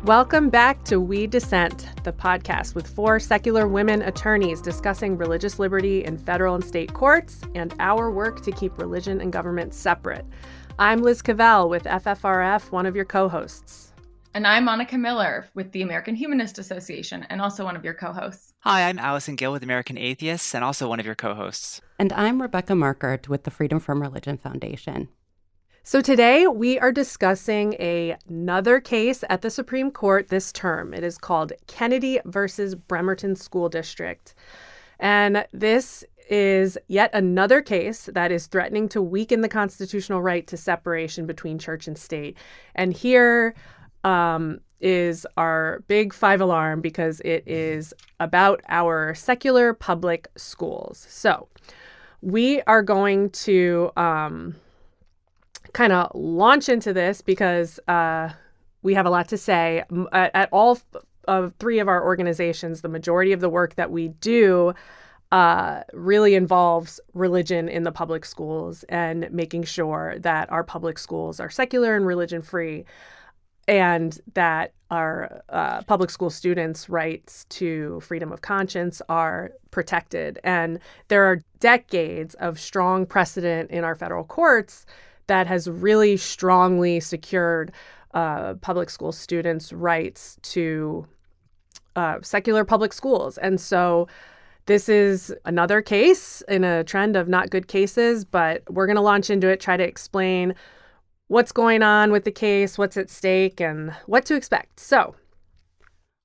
Welcome back to We Dissent, the podcast with four secular women attorneys discussing religious liberty in federal and state courts and our work to keep religion and government separate. I'm Liz Cavell with FFRF, one of your co-hosts. And I'm Monica Miller with the American Humanist Association and also one of your co-hosts. Hi, I'm Alison Gill with American Atheists and also one of your co-hosts. And I'm Rebecca Markert with the Freedom from Religion Foundation. So today we are discussing another case at the Supreme Court this term. It is called Kennedy versus Bremerton School District. And this is yet another case that is threatening to weaken the constitutional right to separation between church and state. And here is our big five alarm because it is about our secular public schools. So we are going to kind of launch into this because we have a lot to say. At all of three of our organizations, the majority of the work that we do really involves religion in the public schools and making sure that our public schools are secular and religion-free, and that our public school students' rights to freedom of conscience are protected. And there are decades of strong precedent in our federal courts that has really strongly secured public school students' rights to secular public schools. And so this is another case in a trend of not good cases, but we're going to launch into it, try to explain what's going on with the case, what's at stake, and what to expect. So,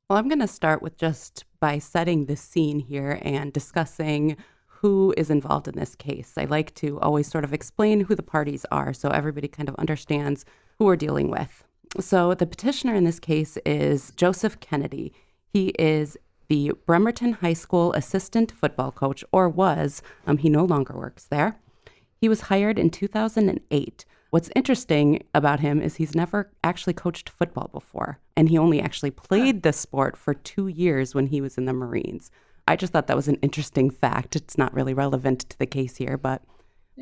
well, I'm going to start with just by setting the scene here and discussing who is involved in this case. I like to always sort of explain who the parties are so everybody kind of understands who we're dealing with. So the petitioner in this case is Joseph Kennedy. He is the Bremerton High School assistant football coach, or was. He no longer works there. He was hired in 2008. What's interesting about him is he's never actually coached football before, and he only actually played the sport for 2 years when he was in the Marines. I just thought that was an interesting fact. It's not really relevant to the case here, but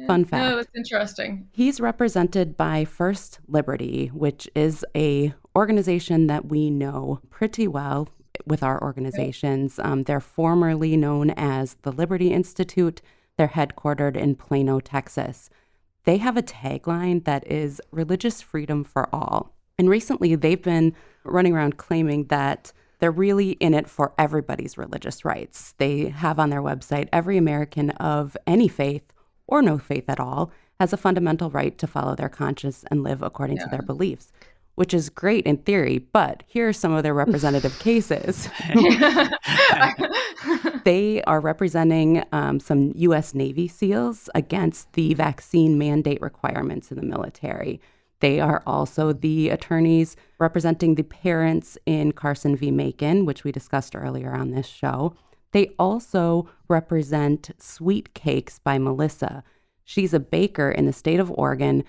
fun fact. No, that's interesting. He's represented by First Liberty, which is a organization that we know pretty well with our organizations. They're formerly known as the Liberty Institute. They're headquartered in Plano, Texas. They have a tagline that is religious freedom for all. And recently they've been running around claiming that they're really in it for everybody's religious rights. They have on their website, every American of any faith or no faith at all has a fundamental right to follow their conscience and live according to their beliefs, which is great in theory, but here are some of their representative cases. They are representing some U.S. Navy SEALs against the vaccine mandate requirements in the military. They are also the attorneys representing the parents in Carson v. Macon, which we discussed earlier on this show. They also represent Sweet Cakes by Melissa. She's a baker in the state of Oregon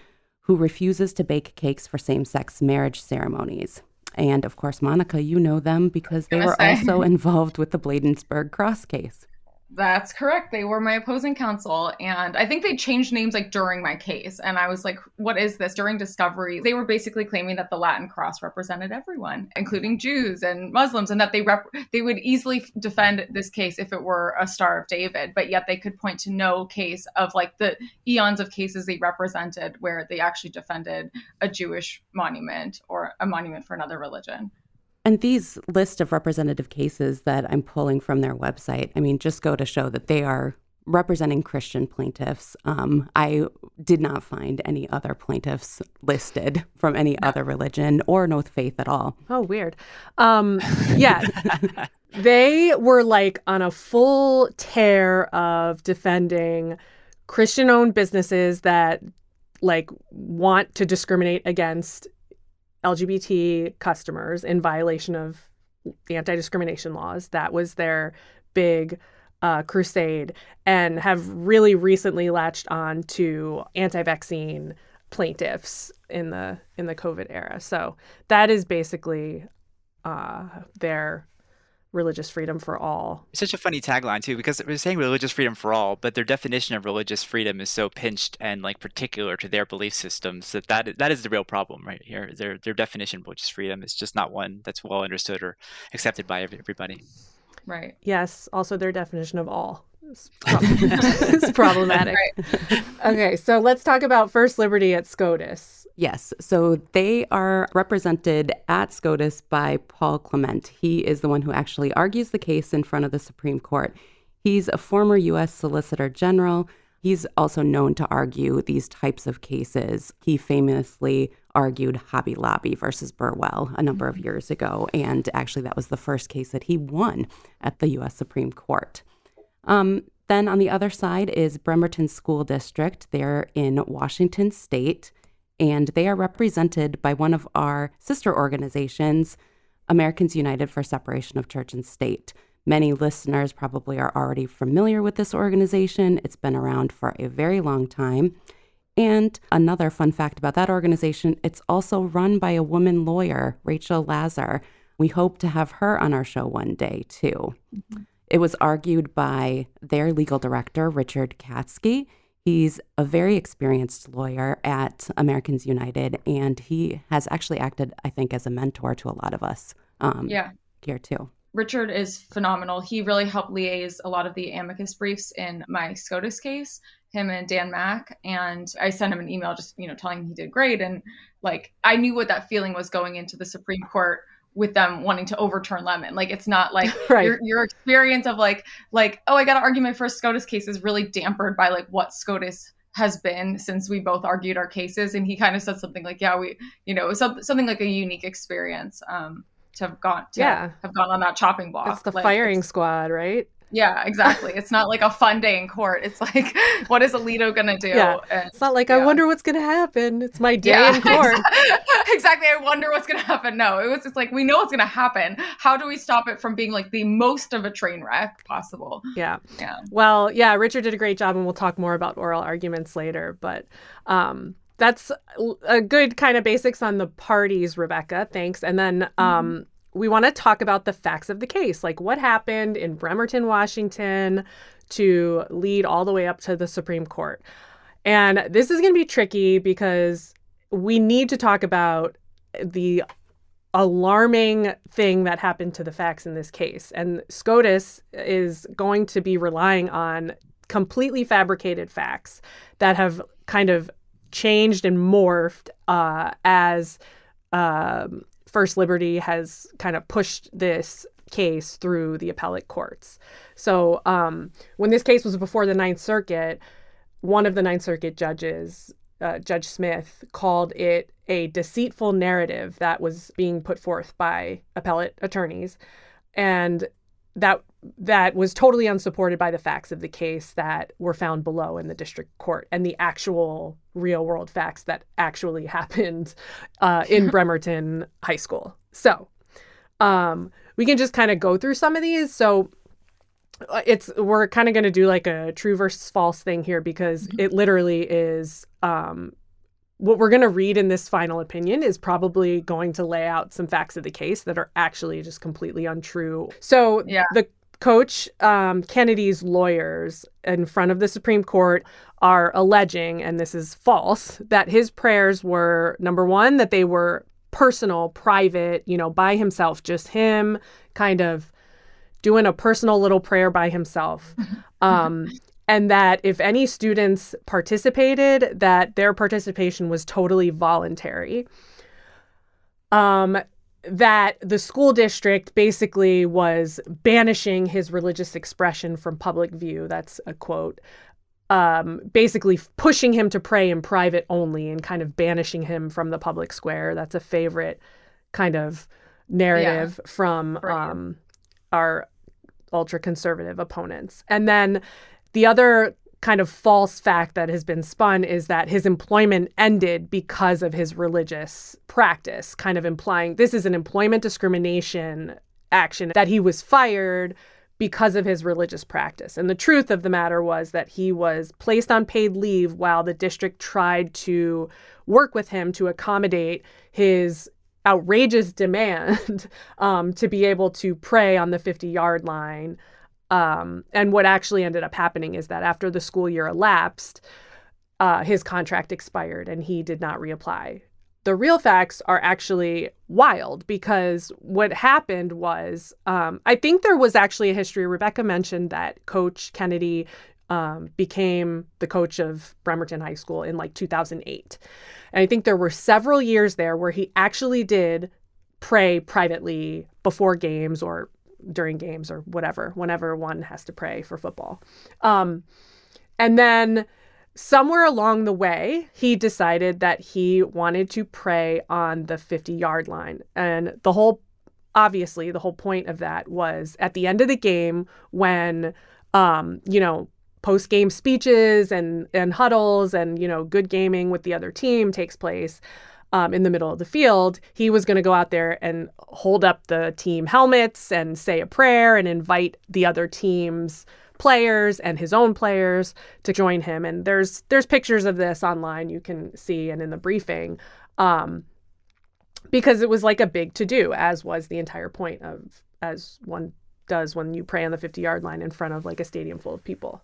who refuses to bake cakes for same-sex marriage ceremonies. And of course, Monica, you know them because they were also involved with the Bladensburg Cross case. That's correct. They were my opposing counsel. And I think they changed names like during my case. And I was like, what is this? During discovery, they were basically claiming that the Latin cross represented everyone, including Jews and Muslims, and that they would easily defend this case if it were a Star of David. But yet they could point to no case of like the eons of cases they represented where they actually defended a Jewish monument or a monument for another religion. And these list of representative cases that I'm pulling from their website, I mean, just go to show that they are representing Christian plaintiffs. I did not find any other plaintiffs listed from any other religion or no faith at all. Oh, weird. Yeah, they were like on a full tear of defending Christian-owned businesses that like want to discriminate against LGBT customers in violation of the anti-discrimination laws. That was their big crusade, and have really recently latched on to anti-vaccine plaintiffs in the COVID era. So that is basically their religious freedom for all. It's such a funny tagline too, because they're saying religious freedom for all, but their definition of religious freedom is so pinched and like particular to their belief systems that is the real problem right here. Their definition of religious freedom is just not one that's well understood or accepted by everybody. Right. Yes. Also, their definition of all is problematic. Right. Okay, so let's talk about First Liberty at SCOTUS. Yes. So they are represented at SCOTUS by Paul Clement. He is the one who actually argues the case in front of the Supreme Court. He's a former U.S. Solicitor General. He's also known to argue these types of cases. He famously argued Hobby Lobby versus Burwell a number of years ago. And actually, that was the first case that he won at the U.S. Supreme Court. Then on the other side is Bremerton School District. They're in Washington State, and they are represented by one of our sister organizations, Americans United for Separation of Church and State. Many listeners probably are already familiar with this organization. It's been around for a very long time. And another fun fact about that organization, it's also run by a woman lawyer, Rachel Lazar. We hope to have her on our show one day, too. Mm-hmm. It was argued by their legal director, Richard Katsky. He's a very experienced lawyer at Americans United, and he has actually acted, I think, as a mentor to a lot of us here, too. Richard is phenomenal. He really helped liaise a lot of the amicus briefs in my SCOTUS case, him and Dan Mack. And I sent him an email just, telling him he did great. And like, I knew what that feeling was going into the Supreme Court with them wanting to overturn Lemon. Like, it's not like right. your experience of like, oh, I got to argue my first SCOTUS case is really dampered by like what SCOTUS has been since we both argued our cases. And he kind of said something like, something like a unique experience. To have gone on that chopping block. It's the firing squad, right? Yeah, exactly. It's not like a fun day in court. It's like, what is Alito going to do? Yeah. It's not like, I wonder what's going to happen. It's my day in court. Exactly. I wonder what's going to happen. No, it was just like, we know what's going to happen. How do we stop it from being like the most of a train wreck possible? Yeah. Well, Richard did a great job, and we'll talk more about oral arguments later. But that's a good kind of basics on the parties, Rebecca. Thanks. And then we want to talk about the facts of the case, like what happened in Bremerton, Washington, to lead all the way up to the Supreme Court. And this is going to be tricky because we need to talk about the alarming thing that happened to the facts in this case. And SCOTUS is going to be relying on completely fabricated facts that have kind of changed and morphed as First Liberty has kind of pushed this case through the appellate courts. So when this case was before the Ninth Circuit, one of the Ninth Circuit judges, Judge Smith, called it a deceitful narrative that was being put forth by appellate attorneys. And that was totally unsupported by the facts of the case that were found below in the district court and the actual real world facts that actually happened in Bremerton High School. So we can just kind of go through some of these. So we're kind of going to do like a true versus false thing here, because it literally is what we're going to read in this final opinion is probably going to lay out some facts of the case that are actually just completely untrue. So the Coach Kennedy's lawyers in front of the Supreme Court are alleging, and this is false, that his prayers were, number one, that they were personal, private, by himself, just him kind of doing a personal little prayer by himself. And that if any students participated, that their participation was totally voluntary. That the school district basically was banishing his religious expression from public view. That's a quote. Basically pushing him to pray in private only and kind of banishing him from the public square. That's a favorite kind of narrative from our ultra-conservative opponents. And then the other kind of false fact that has been spun is that his employment ended because of his religious practice, kind of implying this is an employment discrimination action, that he was fired because of his religious practice. And the truth of the matter was that he was placed on paid leave while the district tried to work with him to accommodate his outrageous demand to be able to pray on the 50-yard line. And what actually ended up happening is that after the school year elapsed, his contract expired and he did not reapply. The real facts are actually wild, because what happened was, I think there was actually a history. Rebecca mentioned that Coach Kennedy became the coach of Bremerton High School in like 2008. And I think there were several years there where he actually did pray privately before games or during games or whatever, whenever one has to pray for football. And then somewhere along the way, he decided that he wanted to pray on the 50-yard line. And obviously, the whole point of that was at the end of the game when, post-game speeches and huddles and, good gaming with the other team takes place in the middle of the field, he was going to go out there and hold up the team helmets and say a prayer and invite the other team's players and his own players to join him. And there's pictures of this online you can see and in the briefing, because it was like a big to-do, as was the entire point of, as one does when you pray on the 50-yard line in front of like a stadium full of people.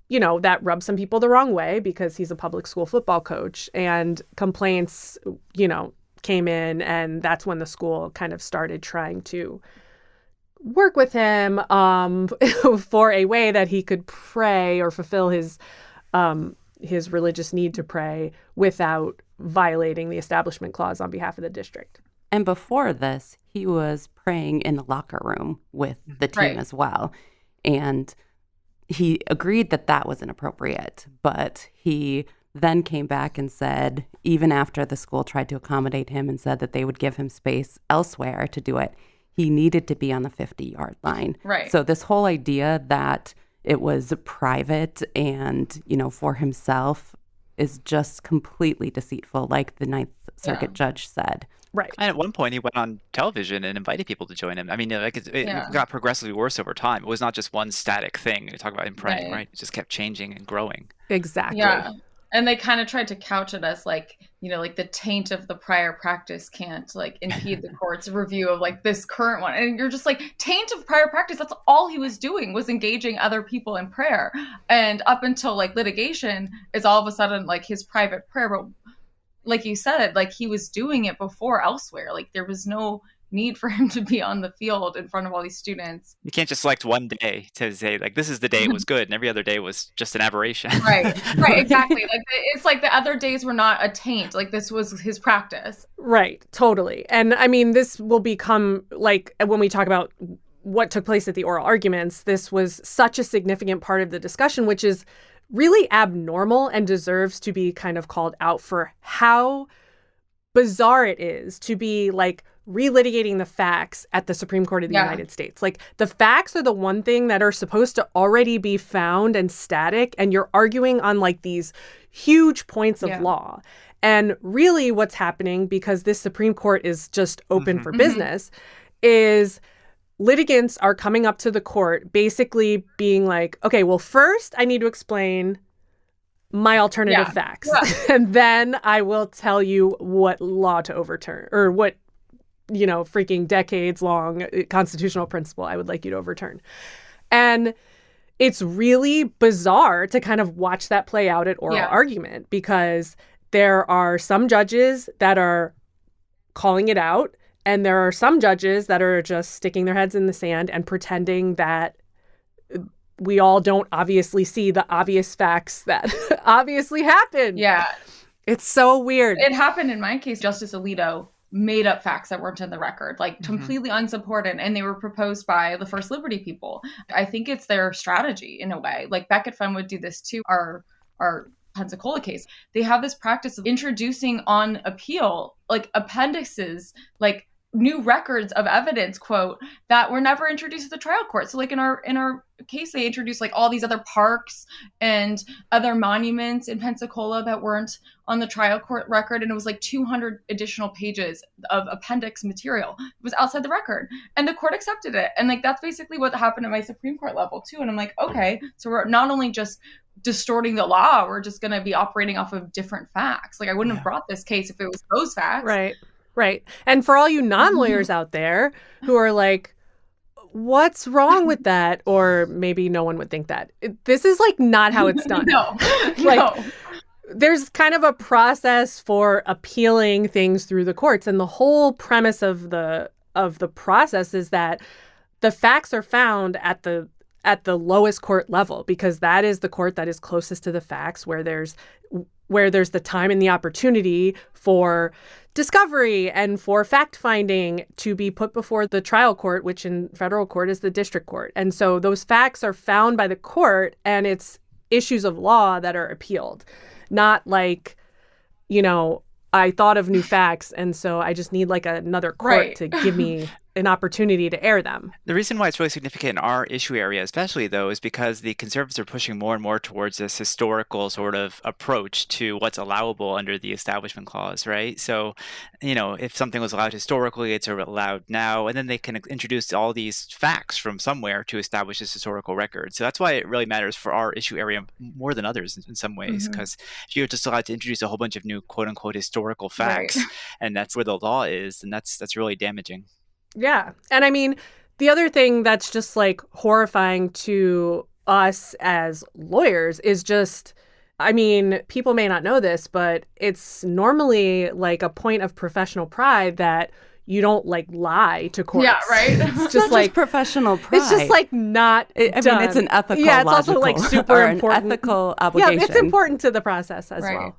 That rubbed some people the wrong way because he's a public school football coach, and complaints, came in, and that's when the school kind of started trying to work with him for a way that he could pray or fulfill his religious need to pray without violating the establishment clause on behalf of the district. And before this, he was praying in the locker room with the team as well. And he agreed that that was inappropriate, but he then came back and said, even after the school tried to accommodate him and said that they would give him space elsewhere to do it, he needed to be on the 50-yard line. Right. So this whole idea that it was private and, for himself is just completely deceitful, like the Ninth Circuit judge said. Right. And at one point, he went on television and invited people to join him. I mean, it got progressively worse over time. It was not just one static thing. You talk about him praying, right? It just kept changing and growing. Exactly. Yeah. And they kind of tried to couch it as like, like the taint of the prior practice can't like impede the court's review of like this current one. And you're just like, taint of prior practice, that's all he was doing, was engaging other people in prayer. And up until like litigation is all of a sudden like his private prayer. But like you said, like he was doing it before elsewhere. Like there was no need for him to be on the field in front of all these students. You can't just select one day to say like this is the day it was good and every other day was just an aberration. Right, exactly. Like it's like the other days were not a taint. Like this was his practice. Right, totally. And I mean, this will become like when we talk about what took place at the oral arguments, this was such a significant part of the discussion, which is really abnormal and deserves to be kind of called out for how bizarre it is to be like relitigating the facts at the Supreme Court of the United States. Like the facts are the one thing that are supposed to already be found and static, and you're arguing on like these huge points of law. And really what's happening, because this Supreme Court is just open for business, is litigants are coming up to the court basically being like, okay, well, first I need to explain my alternative facts. And then I will tell you what law to overturn, or what, freaking decades long constitutional principle I would like you to overturn. And it's really bizarre to kind of watch that play out at oral argument, because there are some judges that are calling it out, and there are some judges that are just sticking their heads in the sand and pretending that we all don't obviously see the obvious facts that obviously happened. Yeah. It's so weird. It happened in my case. Justice Alito made up facts that weren't in the record, like completely unsupported, and they were proposed by the First Liberty people. I think it's their strategy in a way. Like Beckett Fund would do this too. Our Pensacola case, they have this practice of introducing on appeal, like appendices, like new records of evidence, quote, that were never introduced to the trial court. So like in our case, they introduced like all these other parks and other monuments in Pensacola that weren't on the trial court record. And it was like 200 additional pages of appendix material. It was outside the record, and the court accepted it. And like, that's basically what happened at my Supreme Court level too. And I'm like, okay, so we're not only just distorting the law, we're just going to be operating off of different facts. Like I wouldn't have brought this case if it was those facts. Right. Right. And for all you non-lawyers out there who are like, what's wrong with that? Or maybe no one would think that. This is like not how it's done. No, Like, no. there's kind of a process for appealing things through the courts. And the whole premise of the process is that the facts are found at the lowest court level, because that is the court that is closest to the facts, where there's the time and the opportunity for discovery and for fact-finding to be put before the trial court, which in federal court is the district court. And so those facts are found by the court, and it's issues of law that are appealed. Not like, I thought of new facts, and so I just need like another court to give me an opportunity to air them. The reason why it's really significant in our issue area especially, though, is because the conservatives are pushing more and more towards this historical sort of approach to what's allowable under the Establishment Clause, right? So, if something was allowed historically, it's allowed now, and then they can introduce all these facts from somewhere to establish this historical record. So that's why it really matters for our issue area more than others in some ways, because if you're just allowed to introduce a whole bunch of new quote-unquote historical facts, and that's where the law is, and that's really damaging. Yeah. And I mean, the other thing that's just like horrifying to us as lawyers is just, people may not know this, but it's normally like a point of professional pride that you don't like lie to courts. Yeah, right. It's just like professional pride. It's just like not done. It's an ethical, it's also like super important. An ethical obligation. Yeah, it's important to the process as well.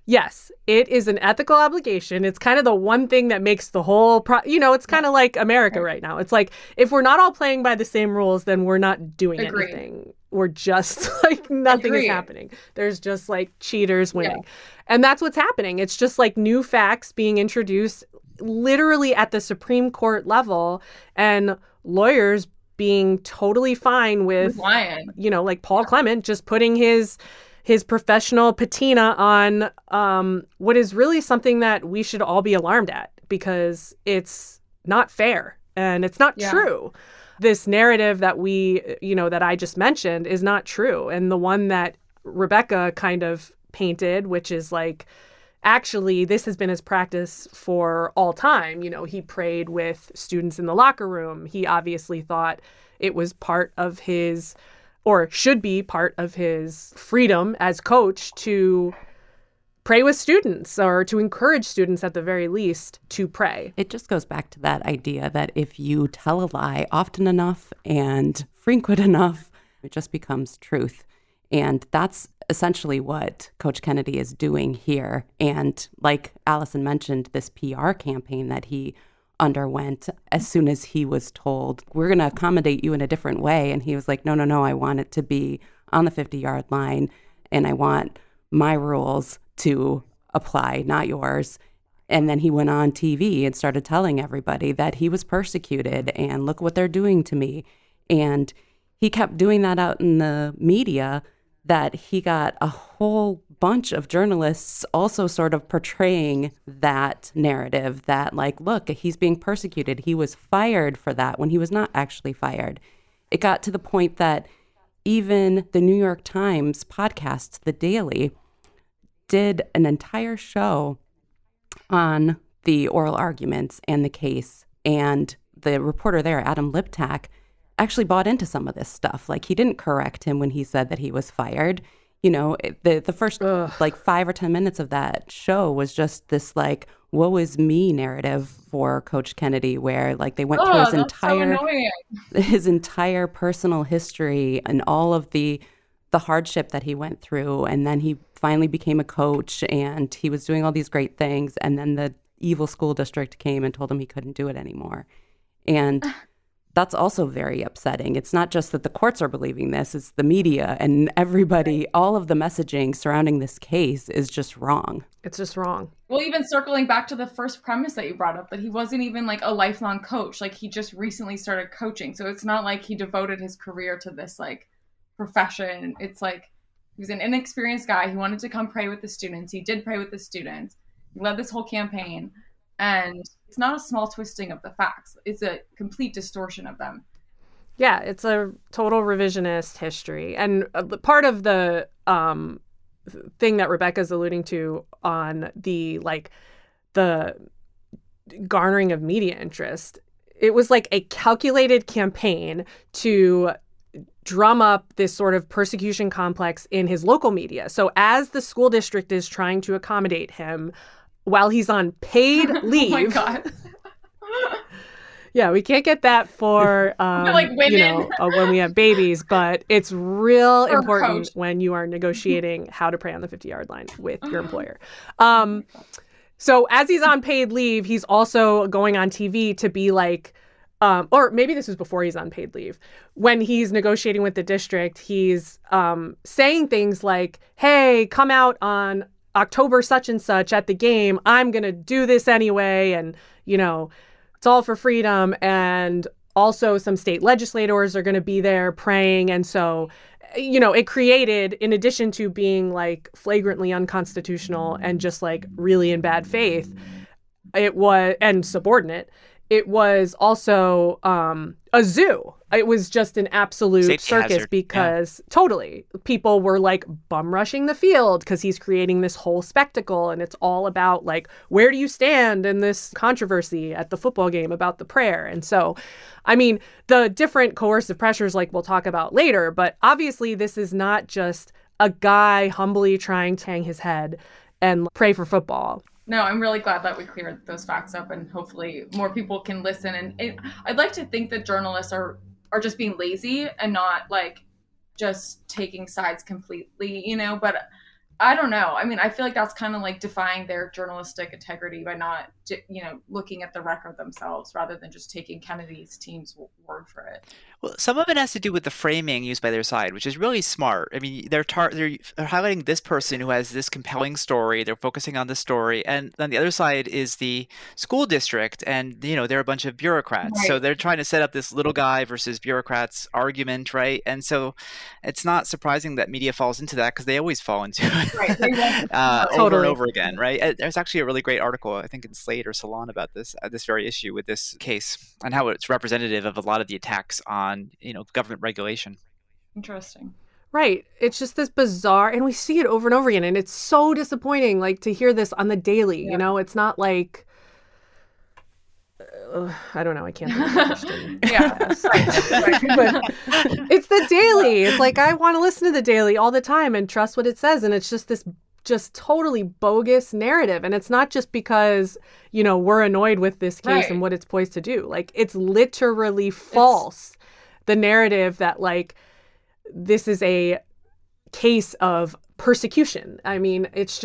Yes, it is an ethical obligation. It's kind of the one thing that makes the whole it's kind of like America right now. It's like, if we're not all playing by the same rules, then we're not doing anything. We're just like, nothing is happening. There's just like cheaters winning. And that's what's happening. It's just like new facts being introduced literally at the Supreme Court level, and lawyers being totally fine with lying. Like Paul Clement just putting his professional patina on what is really something that we should all be alarmed at, because it's not fair and it's not true. This narrative that that I just mentioned is not true. And the one that Rebecca kind of painted, which is like, actually, this has been his practice for all time. He prayed with students in the locker room. He obviously thought it was part of his, or should be part of his freedom as coach, to pray with students, or to encourage students at the very least to pray. It just goes back to that idea that if you tell a lie often enough and frequent enough, it just becomes truth. And that's essentially what Coach Kennedy is doing here. And like Alison mentioned, this PR campaign that he underwent as soon as he was told, we're going to accommodate you in a different way. And he was like, no, I want it to be on the 50-yard line, and I want my rules to apply, not yours. And then he went on TV and started telling everybody that he was persecuted and look what they're doing to me. And he kept doing that out in the media, that he got a whole bunch of journalists also sort of portraying that narrative that, like, look, he's being persecuted. He was fired for that when he was not actually fired. It got to the point that even the New York Times podcast, The Daily, did an entire show on the oral arguments and the case. And the reporter there, Adam Liptak, actually bought into some of this stuff. Like, he didn't correct him when he said that he was fired. The first like 5 or 10 minutes of that show was just this like, woe is me narrative for Coach Kennedy, where like they went through his entire personal history and all of the hardship that he went through. And then he finally became a coach, and he was doing all these great things. And then the evil school district came and told him he couldn't do it anymore. And that's also very upsetting. It's not just that the courts are believing this, it's the media and everybody, all of the messaging surrounding this case is just wrong. It's just wrong. Well, even circling back to the first premise that you brought up, that he wasn't even like a lifelong coach. Like, he just recently started coaching. So it's not like he devoted his career to this like profession. It's like, he was an inexperienced guy. He wanted to come pray with the students. He did pray with the students. He led this whole campaign. And it's not a small twisting of the facts. It's a complete distortion of them. Yeah, it's a total revisionist history. And part of the thing that Rebecca's alluding to on the garnering of media interest. It was like a calculated campaign to drum up this sort of persecution complex in his local media. So as the school district is trying to accommodate him while he's on paid leave. Oh my God. Yeah, we can't get that for like women. When we have babies, but it's real Or important coach. when you are negotiating how to pray on the 50-yard line with your employer. So as he's on paid leave, he's also going on TV to be like, or maybe this was before he's on paid leave. When he's negotiating with the district, he's saying things like, hey, come out on October such and such at the game. I'm going to do this anyway. And, it's all for freedom. And also some state legislators are going to be there praying. And so, it created, in addition to being like flagrantly unconstitutional and just like really in bad faith, it was, and subordinate, it was also a zoo. It was just an absolute Safety circus hazard. because totally people were like bum rushing the field because he's creating this whole spectacle. And it's all about like, where do you stand in this controversy at the football game about the prayer? And so, I mean, the different coercive pressures, like we'll talk about later, but obviously this is not just a guy humbly trying to hang his head and pray for football. No, I'm really glad that we cleared those facts up, and hopefully more people can listen. And I'd like to think that journalists are just being lazy and not like just taking sides completely, but I don't know. I mean, I feel like that's kind of like defying their journalistic integrity by not, looking at the record themselves rather than just taking Kennedy's team's word for it. Well, some of it has to do with the framing used by their side, which is really smart. I mean, they're highlighting this person who has this compelling story. They're focusing on the story, and on the other side is the school district, and they're a bunch of bureaucrats. Right. So they're trying to set up this little guy versus bureaucrats argument, right? And so it's not surprising that media falls into that because they always fall into it Right. over Totally. and over again, right? There's actually a really great article, I think, in Slate or Salon about this very issue with this case and how it's representative of a lot of the attacks on government regulation. Interesting. Right. It's just this bizarre, and we see it over and over again, and it's so disappointing, like, to hear this on the daily. Yeah. It's not like, I don't know, I can't think of a Christian. Yeah. But it's the daily. It's like, I want to listen to the daily all the time and trust what it says, and it's just this just totally bogus narrative. And it's not just because, we're annoyed with this case Right. and what it's poised to do. Like, it's literally false. The narrative that, like, this is a case of persecution. I mean, it's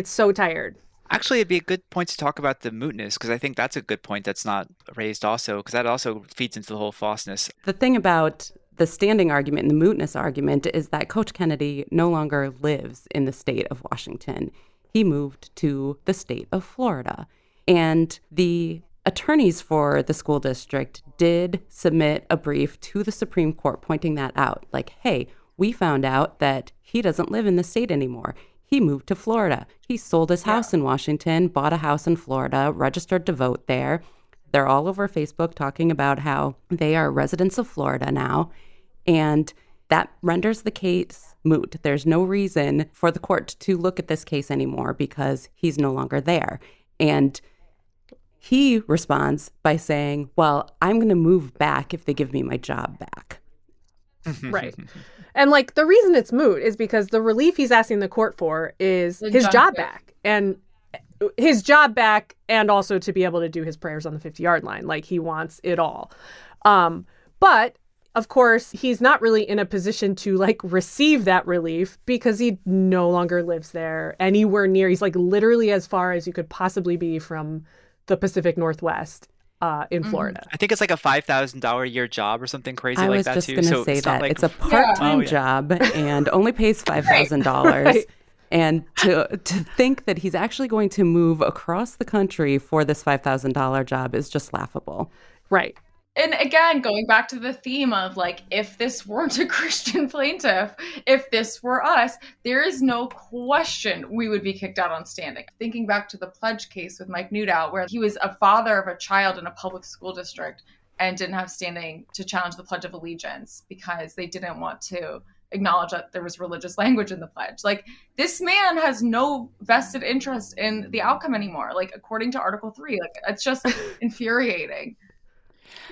so tired. Actually, it'd be a good point to talk about the mootness, because I think that's a good point that's not raised also, because that also feeds into the whole falseness. The thing about the standing argument and the mootness argument is that Coach Kennedy no longer lives in the state of Washington. He moved to the state of Florida. And the attorneys for the school district did submit a brief to the Supreme Court pointing that out. Like, hey, we found out that he doesn't live in the state anymore. He moved to Florida. He sold his house in Washington, bought a house in Florida, registered to vote there. They're all over Facebook talking about how they are residents of Florida now. And that renders the case moot. There's no reason for the court to look at this case anymore because he's no longer there. And he responds by saying, well, I'm going to move back if they give me my job back. Right. And like, the reason it's moot is because the relief he's asking the court for is his job back. And his job back, and also to be able to do his prayers on the 50-yard line. Like, he wants it all. But of course, he's not really in a position to like receive that relief because he no longer lives there anywhere near. He's like literally as far as you could possibly be from the Pacific Northwest in Florida. I think it's like a $5,000 a year job or something crazy like that too. I was just going to say it's not that. like... It's a part-time Yeah. job and only pays $5,000. Right. And to think that he's actually going to move across the country for this $5,000 job is just laughable. Right. And again, going back to the theme of like, if this weren't a Christian plaintiff, if this were us, there is no question we would be kicked out on standing. Thinking back to the pledge case with Mike Newdow, where he was a father of a child in a public school district and didn't have standing to challenge the Pledge of Allegiance because they didn't want to acknowledge that there was religious language in the pledge. Like, this man has no vested interest in the outcome anymore, like according to Article 3. Like, it's just infuriating.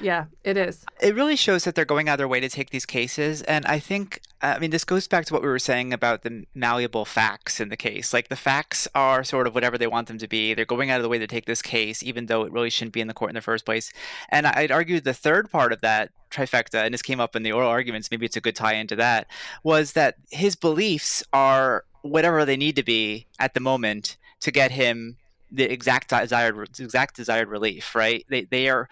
Yeah, it is. It really shows that they're going out of their way to take these cases. And I think, this goes back to what we were saying about the malleable facts in the case. Like, the facts are sort of whatever they want them to be. They're going out of the way to take this case, even though it really shouldn't be in the court in the first place. And I'd argue the third part of that trifecta, and this came up in the oral arguments, maybe it's a good tie into that, was that his beliefs are whatever they need to be at the moment to get him the exact desired relief, right? They are,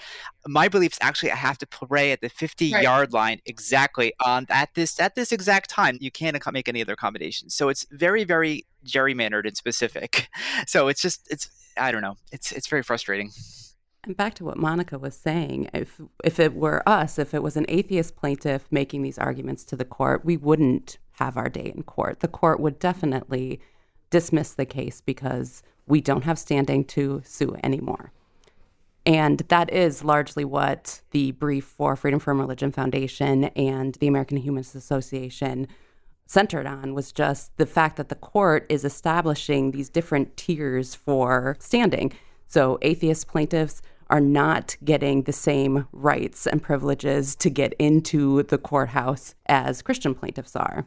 my beliefs actually, I have to pray at the 50-yard line exactly at this exact time. You can't make any other accommodations. So it's very, very gerrymandered and specific. So it's I don't know. It's very frustrating. And back to what Monica was saying, if it were us, if it was an atheist plaintiff making these arguments to the court, we wouldn't have our day in court. The court would definitely dismiss the case because we don't have standing to sue anymore. And that is largely what the brief for Freedom from Religion Foundation and the American Humanist Association centered on, was just the fact that the court is establishing these different tiers for standing. So atheist plaintiffs are not getting the same rights and privileges to get into the courthouse as Christian plaintiffs are.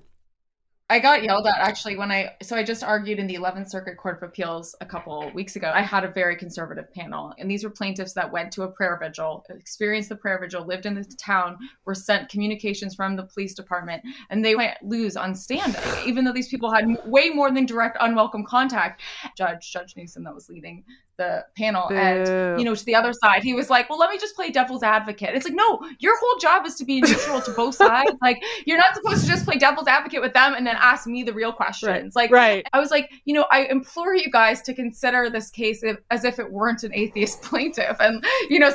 I got yelled at actually when I just argued in the 11th Circuit Court of Appeals a couple weeks ago. I had a very conservative panel, and these were plaintiffs that went to a prayer vigil, experienced the prayer vigil, lived in the town, were sent communications from the police department, and they might lose on standing, even though these people had way more than direct unwelcome contact. Judge Newsom, that was leading the panel, and to the other side, he was like, well, let me just play devil's advocate. It's like, no, your whole job is to be neutral to both sides. Like, you're not supposed to just play devil's advocate with them and then ask me the real questions. Right. I was like, I implore you guys to consider this case as if it weren't an atheist plaintiff, and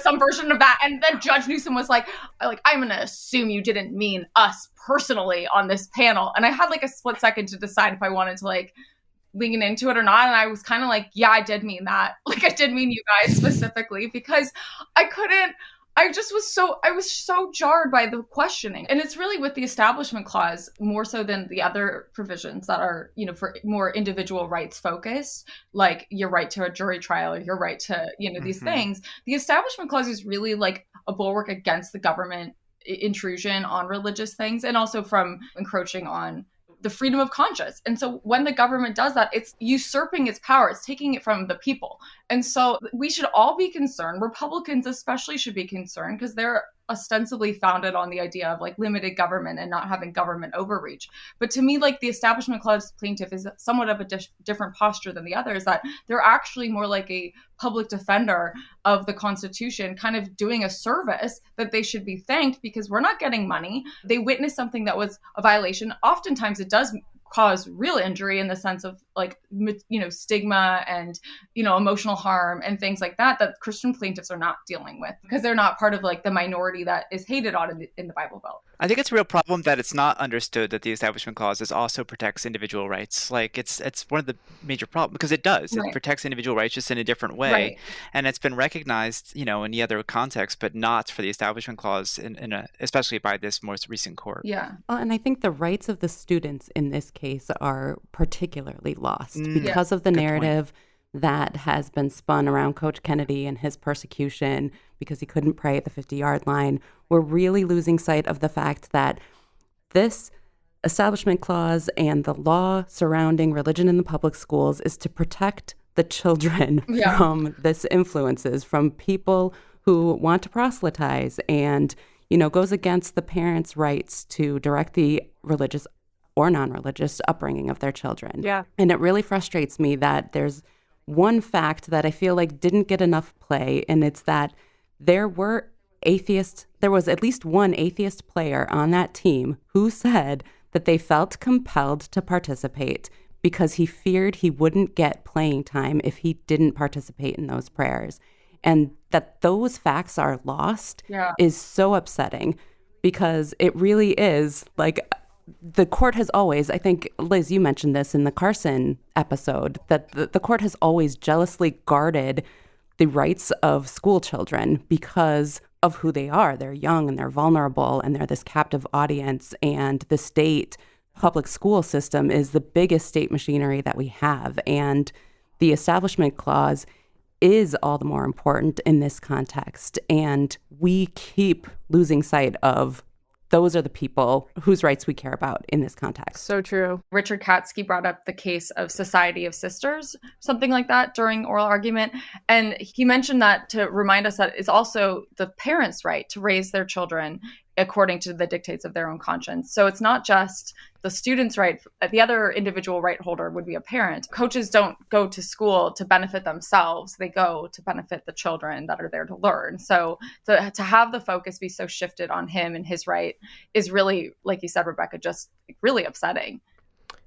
some version of that. And then Judge Newsom was like, I'm gonna assume you didn't mean us personally on this panel. And I had like a split second to decide if I wanted to lean into it or not. And I was kind of like, yeah, I did mean that. I did mean you guys specifically, because I was so jarred by the questioning. And it's really with the Establishment Clause more so than the other provisions that are, for more individual rights focused, like your right to a jury trial or your right to, these things. The Establishment Clause is really like a bulwark against the government intrusion on religious things, and also from encroaching on the freedom of conscience. And so when the government does that, it's usurping its power. It's taking it from the people. And so we should all be concerned. Republicans especially should be concerned, because they're ostensibly founded on the idea of limited government and not having government overreach. But to me, the Establishment Clause plaintiff is somewhat of a different posture than the others, that they're actually more like a public defender of the Constitution, kind of doing a service that they should be thanked, because we're not getting money. They witnessed something that was a violation. Oftentimes it does cause real injury in the sense of stigma and emotional harm and things like that Christian plaintiffs are not dealing with, because they're not part of the minority that is hated on in the Bible Belt. I think it's a real problem that it's not understood that the Establishment Clause also protects individual rights. It's one of the major problems, because it does. Right. It protects individual rights just in a different way. Right. And it's been recognized, in the other context, but not for the Establishment Clause, especially by this most recent court. Yeah. Well, and I think the rights of the students in this case are particularly lost because of the narrative that has been spun around Coach Kennedy and his persecution because he couldn't pray at the 50-yard line. We're really losing sight of the fact that this Establishment Clause and the law surrounding religion in the public schools is to protect the children from this influences, from people who want to proselytize, and, goes against the parents' rights to direct the religious or non-religious upbringing of their children. Yeah. And it really frustrates me that there's one fact that I feel didn't get enough play, and it's that there was at least one atheist player on that team who said that they felt compelled to participate because he feared he wouldn't get playing time if he didn't participate in those prayers. And that those facts are lost is so upsetting, because it really is the court has always, I think, Liz, you mentioned this in the Carson episode, that the court has always jealously guarded the rights of school children because of who they are. They're young and they're vulnerable and they're this captive audience, and the state public school system is the biggest state machinery that we have. And the Establishment Clause is all the more important in this context. And we keep losing sight of those are the people whose rights we care about in this context. So true. Richard Katsky brought up the case of Society of Sisters, something like that, during oral argument. And he mentioned that to remind us that it's also the parents' right to raise their children according to the dictates of their own conscience. So it's not just the student's right. The other individual right holder would be a parent. Coaches don't go to school to benefit themselves. They go to benefit the children that are there to learn. So to have the focus be so shifted on him and his right is really, like you said, Rebecca, just really upsetting.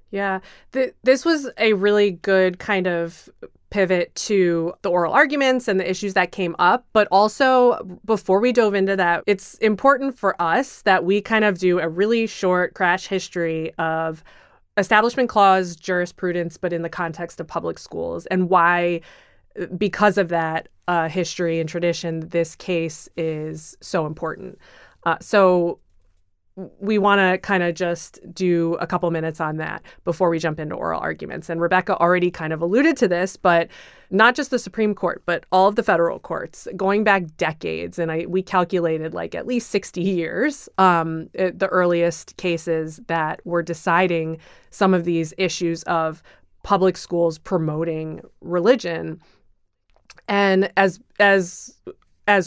Yeah, this was a really good kind of pivot to the oral arguments and the issues that came up. But also, before we dove into that, it's important for us that we kind of do a really short crash history of Establishment Clause jurisprudence, but in the context of public schools, and why, because of that history and tradition, this case is so important. So we want to kind of just do a couple minutes on that before we jump into oral arguments. And Rebecca already kind of alluded to this, but not just the Supreme Court, but all of the federal courts going back decades. And we calculated like at least 60 years, the earliest cases that were deciding some of these issues of public schools promoting religion. And as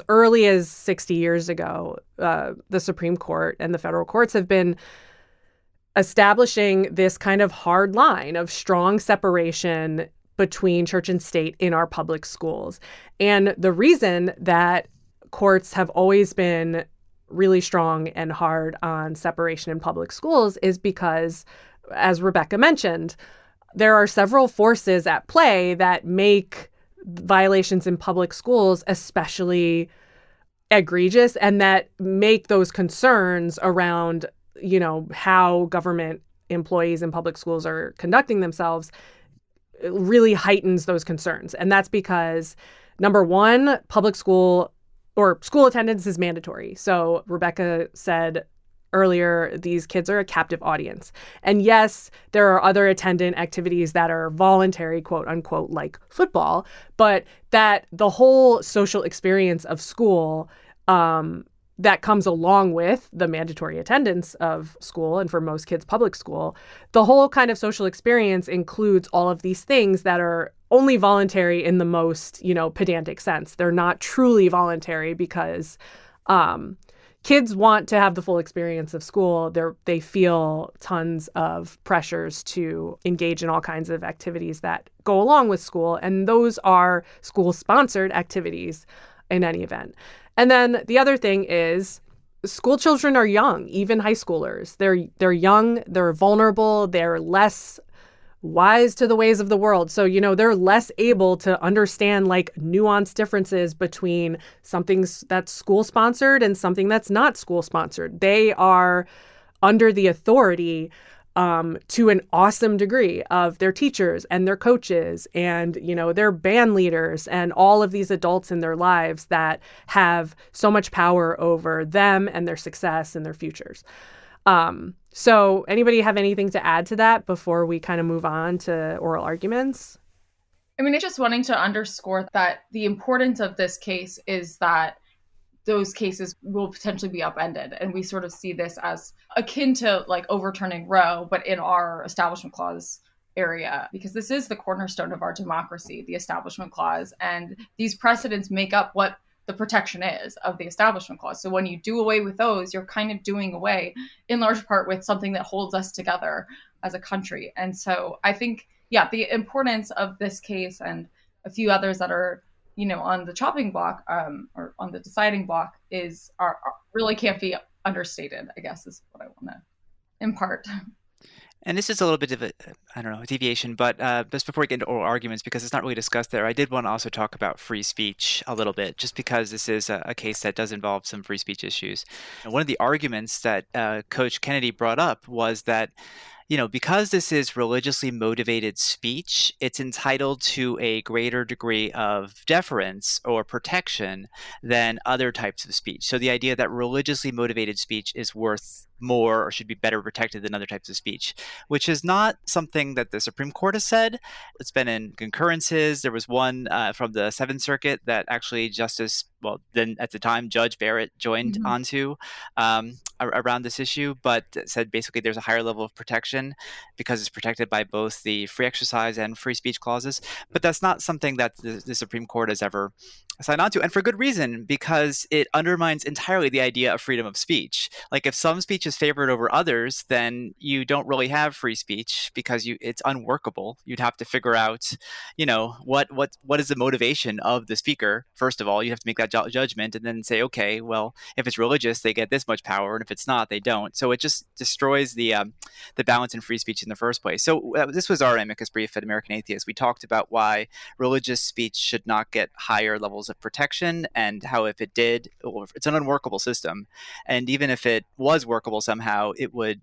early as 60 years ago, the Supreme Court and the federal courts have been establishing this kind of hard line of strong separation between church and state in our public schools. And the reason that courts have always been really strong and hard on separation in public schools is because, as Rebecca mentioned, there are several forces at play that make violations in public schools especially egregious, and that make those concerns around, how government employees in public schools are conducting themselves really heightens those concerns. And that's because, number one, public school or school attendance is mandatory. So Rebecca said earlier, these kids are a captive audience. And yes, there are other attendant activities that are voluntary, quote unquote, like football, but that the whole social experience of school that comes along with the mandatory attendance of school, and for most kids, public school, the whole kind of social experience includes all of these things that are only voluntary in the most, pedantic sense. They're not truly voluntary because kids want to have the full experience of school. They feel tons of pressures to engage in all kinds of activities that go along with school, and those are school-sponsored activities in any event. And then the other thing is school children are young, even high schoolers. They're young, they're vulnerable, they're less wise to the ways of the world. So, they're less able to understand like nuanced differences between something that's school sponsored and something that's not school sponsored. They are under the authority to an awesome degree of their teachers and their coaches and, their band leaders and all of these adults in their lives that have so much power over them and their success and their futures. So anybody have anything to add to that before we kind of move on to oral arguments? I mean, it's just wanting to underscore that the importance of this case is that those cases will potentially be upended. And we sort of see this as akin to like overturning Roe, but in our Establishment Clause area, because this is the cornerstone of our democracy, the Establishment Clause. And these precedents make up what the protection is of the Establishment Clause. So when you do away with those, you're kind of doing away in large part with something that holds us together as a country. And so I think, the importance of this case and a few others that are, on the chopping block or on the deciding block are really can't be understated, I guess, is what I want to impart. And this is a little bit of a deviation, but just before we get into oral arguments, because it's not really discussed there, I did want to also talk about free speech a little bit, just because this is a case that does involve some free speech issues. And one of the arguments that Coach Kennedy brought up was that because this is religiously motivated speech, it's entitled to a greater degree of deference or protection than other types of speech. So the idea that religiously motivated speech is worth more or should be better protected than other types of speech, which is not something that the Supreme Court has said. It's been in concurrences. There was one from the Seventh Circuit that actually then at the time, Judge Barrett joined onto around this issue, but said basically there's a higher level of protection because it's protected by both the free exercise and free speech clauses. But that's not something that the Supreme Court has ever signed on to, and for good reason, because it undermines entirely the idea of freedom of speech. Like if some speech is favored over others, then you don't really have free speech because it's unworkable. You'd have to figure out, what is the motivation of the speaker. First of all, you have to make that judgment and then say, okay, well, if it's religious, they get this much power, and if it's not, they don't. So it just destroys the balance in free speech in the first place. So this was our amicus brief at American Atheist. We talked about why religious speech should not get higher levels of protection, and how if it did, it's an unworkable system. And even if it was workable somehow, it would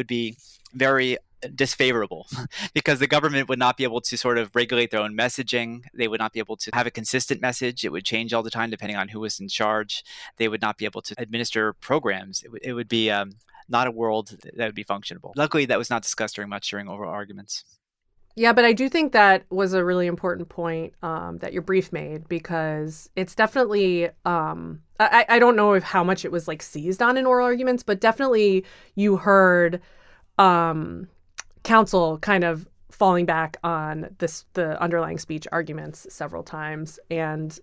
be very disfavorable because the government would not be able to sort of regulate their own messaging. They would not be able to have a consistent message. It would change all the time depending on who was in charge. They would not be able to administer programs. It would be not a world that would be functionable. Luckily, that was not discussed during oral arguments. Yeah, but I do think that was a really important point that your brief made, because it's definitely, I don't know how much it was like seized on in oral arguments, but definitely you heard counsel kind of falling back on the underlying speech arguments several times, and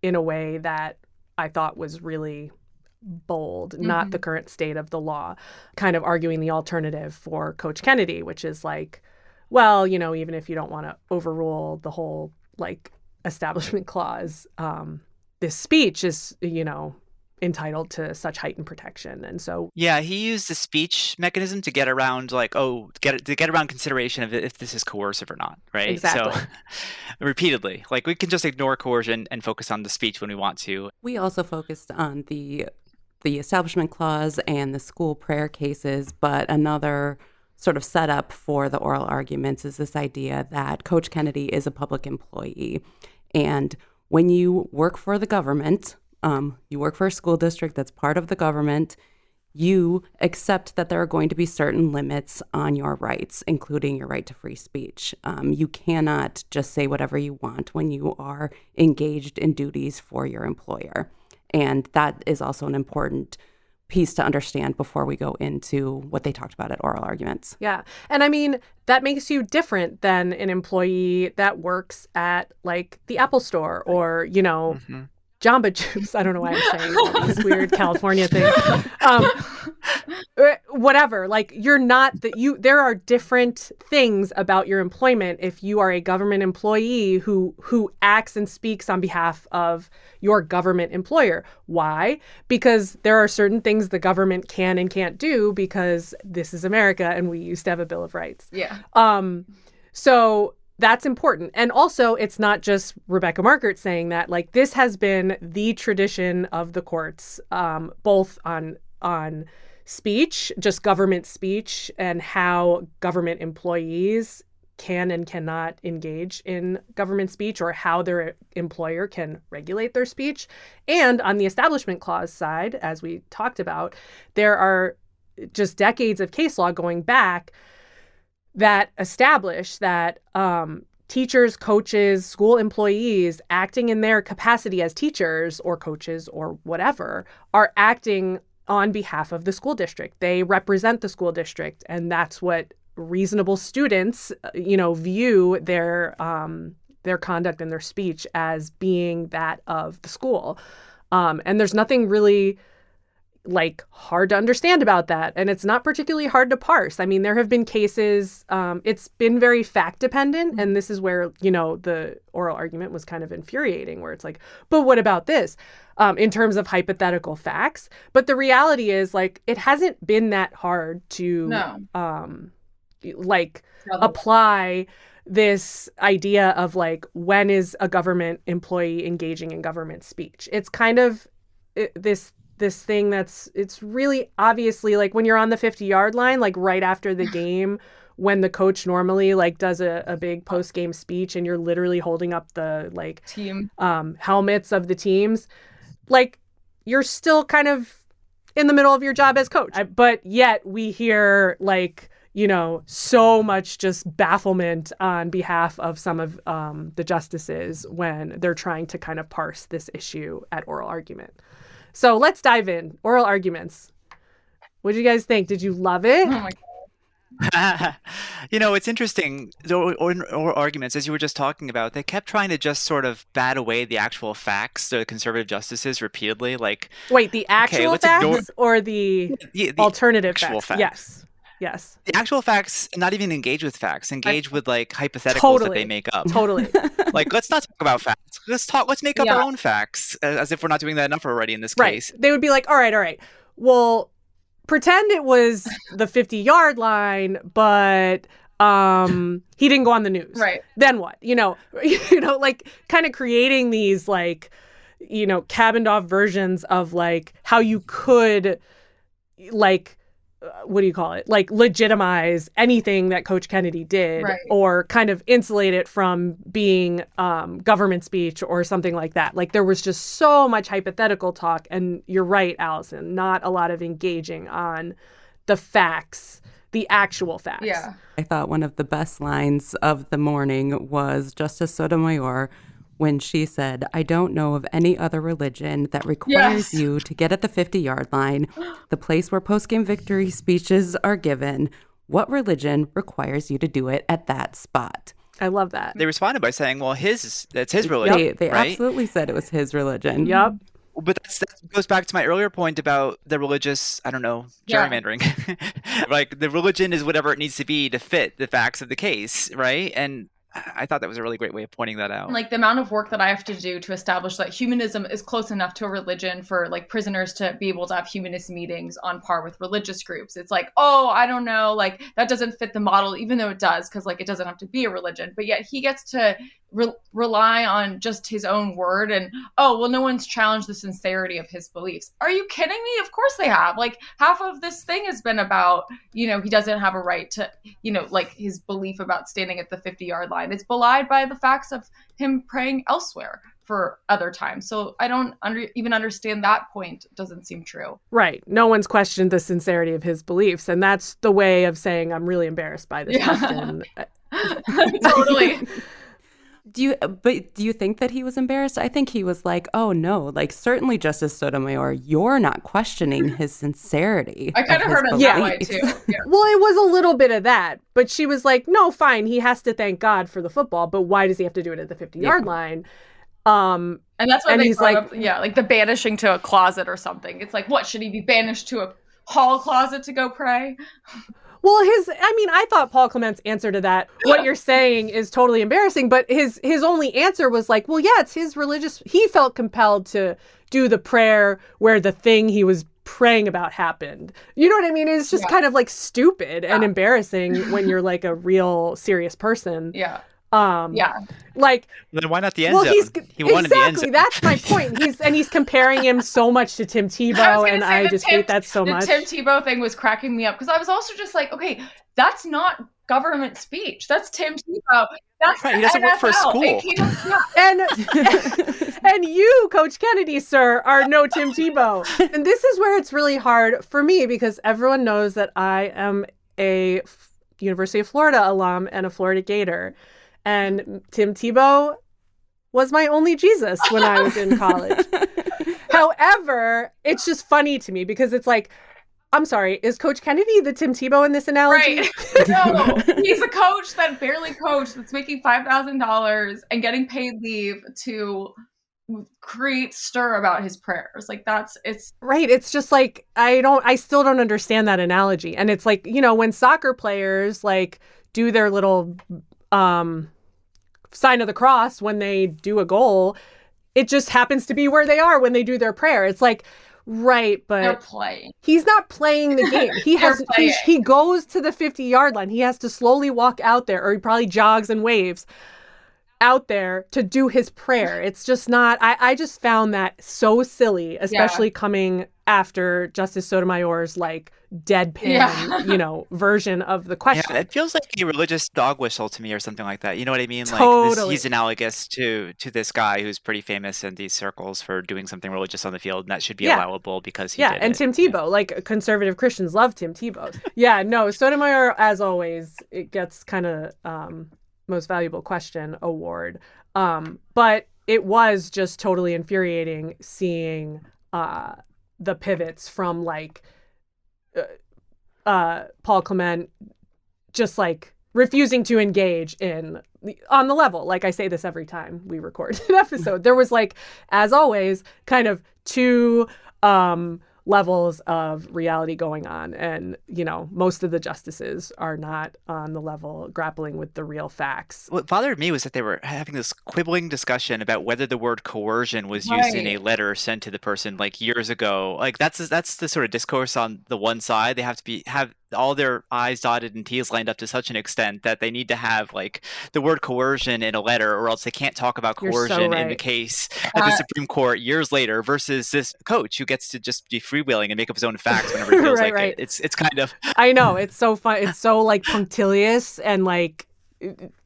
in a way that I thought was really bold, not the current state of the law, kind of arguing the alternative for Coach Kennedy, which is like, well, even if you don't want to overrule the whole like establishment clause, this speech is, entitled to such heightened protection. And so yeah, he used the speech mechanism to get around get around consideration of if this is coercive or not, right? Exactly. So repeatedly, like we can just ignore coercion and focus on the speech when we want to. We also focused on the establishment clause and the school prayer cases, but another sort of setup for the oral arguments is this idea that Coach Kennedy is a public employee. And when you work for the government, you work for a school district that's part of the government, you accept that there are going to be certain limits on your rights, including your right to free speech. You cannot just say whatever you want when you are engaged in duties for your employer. And that is also an important piece to understand before we go into what they talked about at oral arguments. Yeah. And I mean, that makes you different than an employee that works at like the Apple Store or, Jamba Juice. I don't know why I'm saying all these weird California things. Whatever. Like you're not there are different things about your employment if you are a government employee who acts and speaks on behalf of your government employer. Why? Because there are certain things the government can and can't do because this is America and we used to have a Bill of Rights. Yeah. So that's important. And also, it's not just Rebecca Markert saying that. Like, this has been the tradition of the courts, both on speech, just government speech, and how government employees can and cannot engage in government speech, or how their employer can regulate their speech. And on the Establishment Clause side, as we talked about, there are just decades of case law going back that establish that teachers, coaches, school employees acting in their capacity as teachers or coaches or whatever are acting on behalf of the school district. They represent the school district, and that's what reasonable students, view their conduct and their speech as being that of the school. And there's nothing really like hard to understand about that. And it's not particularly hard to parse. I mean, there have been cases, it's been very fact dependent. And this is where, the oral argument was kind of infuriating, where it's like, but what about this in terms of hypothetical facts? But the reality is, like, it hasn't been that hard to apply this idea of like, when is a government employee engaging in government speech? It's kind of this this thing it's really obviously like when you're on the 50-yard line, like right after the game, when the coach normally like does a big post-game speech and you're literally holding up the like team helmets of the teams, like you're still kind of in the middle of your job as coach. But yet we hear like, you know, so much just bafflement on behalf of some of the justices when they're trying to kind of parse this issue at oral argument. So let's dive in. Oral arguments. What did you guys think? Did you love it? Oh my God. You know, it's interesting. The oral arguments, as you were just talking about, they kept trying to just sort of bat away the actual facts, the conservative justices, repeatedly. Like, wait, the actual facts or the alternative actual facts? Yes. The actual facts, not even engage with facts, engage with like hypotheticals that they make up. Totally. Like, let's not talk about facts. Let's make up our own facts, as if we're not doing that enough already in this case. They would be like, all right. Well, pretend it was the 50-yard line, but he didn't go on the news. Right. Then what? You know, like kind of creating these like, you know, cabined off versions of like how you could like, what do you call it? Like legitimize anything that Coach Kennedy did, right, or kind of insulate it from being government speech or something like that. Like there was just so much hypothetical talk. And you're right, Allison, not a lot of engaging on the facts, the actual facts. Yeah. I thought one of the best lines of the morning was Justice Sotomayor when she said, "I don't know of any other religion that requires you to get at the 50-yard line, the place where post-game victory speeches are given. What religion requires you to do it at that spot?" I love that. They responded by saying, well, that's his religion. They right? absolutely said it was his religion. Yep. But that goes back to my earlier point about the religious, I don't know, gerrymandering. Like the religion is whatever it needs to be to fit the facts of the case, right? And I thought that was a really great way of pointing that out. Like the amount of work that I have to do to establish that humanism is close enough to a religion for like prisoners to be able to have humanist meetings on par with religious groups. It's like, oh, I don't know, like that doesn't fit the model, even though it does, because like it doesn't have to be a religion. But yet he gets to rely on just his own word and, oh, well, no one's challenged the sincerity of his beliefs. Are you kidding me? Of course they have. Like half of this thing has been about, you know, he doesn't have a right to, you know, like his belief about standing at the 50-yard line. It's belied by the facts of him praying elsewhere for other times. So I don't even understand that point. It doesn't seem true. Right. No one's questioned the sincerity of his beliefs. And that's the way of saying I'm really embarrassed by this question. Totally. Do you think that he was embarrassed? I think he was like, oh no, like certainly Justice Sotomayor, you're not questioning his sincerity. I kind of heard it that way too. Yeah. Well, it was a little bit of that, but she was like, no, fine, he has to thank God for the football, but why does he have to do it at the 50-yard line? And that's what he's like, like the banishing to a closet or something. It's like, what, should he be banished to a hall closet to go pray? Well, I thought Paul Clement's answer to that, what you're saying is totally embarrassing, but his only answer was like, well, yeah, it's his religious, he felt compelled to do the prayer where the thing he was praying about happened. You know what I mean? It's just kind of like stupid and embarrassing when you're like a real serious person. Yeah. Like, then why not the end zone? He wanted exactly, the end zone. That's my point. He's comparing him so much to Tim Tebow, and I just hate that so much. The Tim Tebow thing was cracking me up because I was also just like, okay, that's not government speech. That's Tim Tebow. That's right. He doesn't work for a school. And you, Coach Kennedy, sir, are no Tim Tebow. And this is where it's really hard for me because everyone knows that I am a University of Florida alum and a Florida Gator. And Tim Tebow was my only Jesus when I was in college. However, it's just funny to me because it's like, I'm sorry, is Coach Kennedy the Tim Tebow in this analogy? Right. No, he's a coach that barely coached, that's making $5,000 and getting paid leave to create stir about his prayers. Like it's right. It's just like, I still don't understand that analogy. And it's like, you know, when soccer players like do their little sign of the cross when they do a goal, it just happens to be where they are when they do their prayer. It's like, right, but they're playing. He's not playing the game. He goes to the 50-yard line. He has to slowly walk out there, or he probably jogs and waves out there to do his prayer. It's just not, I just found that so silly, especially coming after Justice Sotomayor's like deadpan, version of the question. Yeah, it feels like a religious dog whistle to me or something like that. You know what I mean? Totally. He's analogous to this guy who's pretty famous in these circles for doing something religious on the field, and that should be allowable because he did and it. Tim Tebow, like conservative Christians love Tim Tebow. No, Sotomayor, as always, it gets kind of most valuable question award. But it was just totally infuriating seeing the pivots from like Paul Clement just like refusing to engage on the level. Like I say this every time we record an episode. There was like, as always, kind of two levels of reality going on. And, most of the justices are not on the level grappling with the real facts. What bothered me was that they were having this quibbling discussion about whether the word coercion was used in a letter sent to the person like years ago. Like that's the sort of discourse on the one side. They have to have all their I's dotted and T's lined up to such an extent that they need to have like the word coercion in a letter, or else they can't talk about coercion in the case at the Supreme Court years later, versus this coach who gets to just be freewheeling and make up his own facts whenever he feels like it. It's kind of... I know, it's so fun. It's so like punctilious and like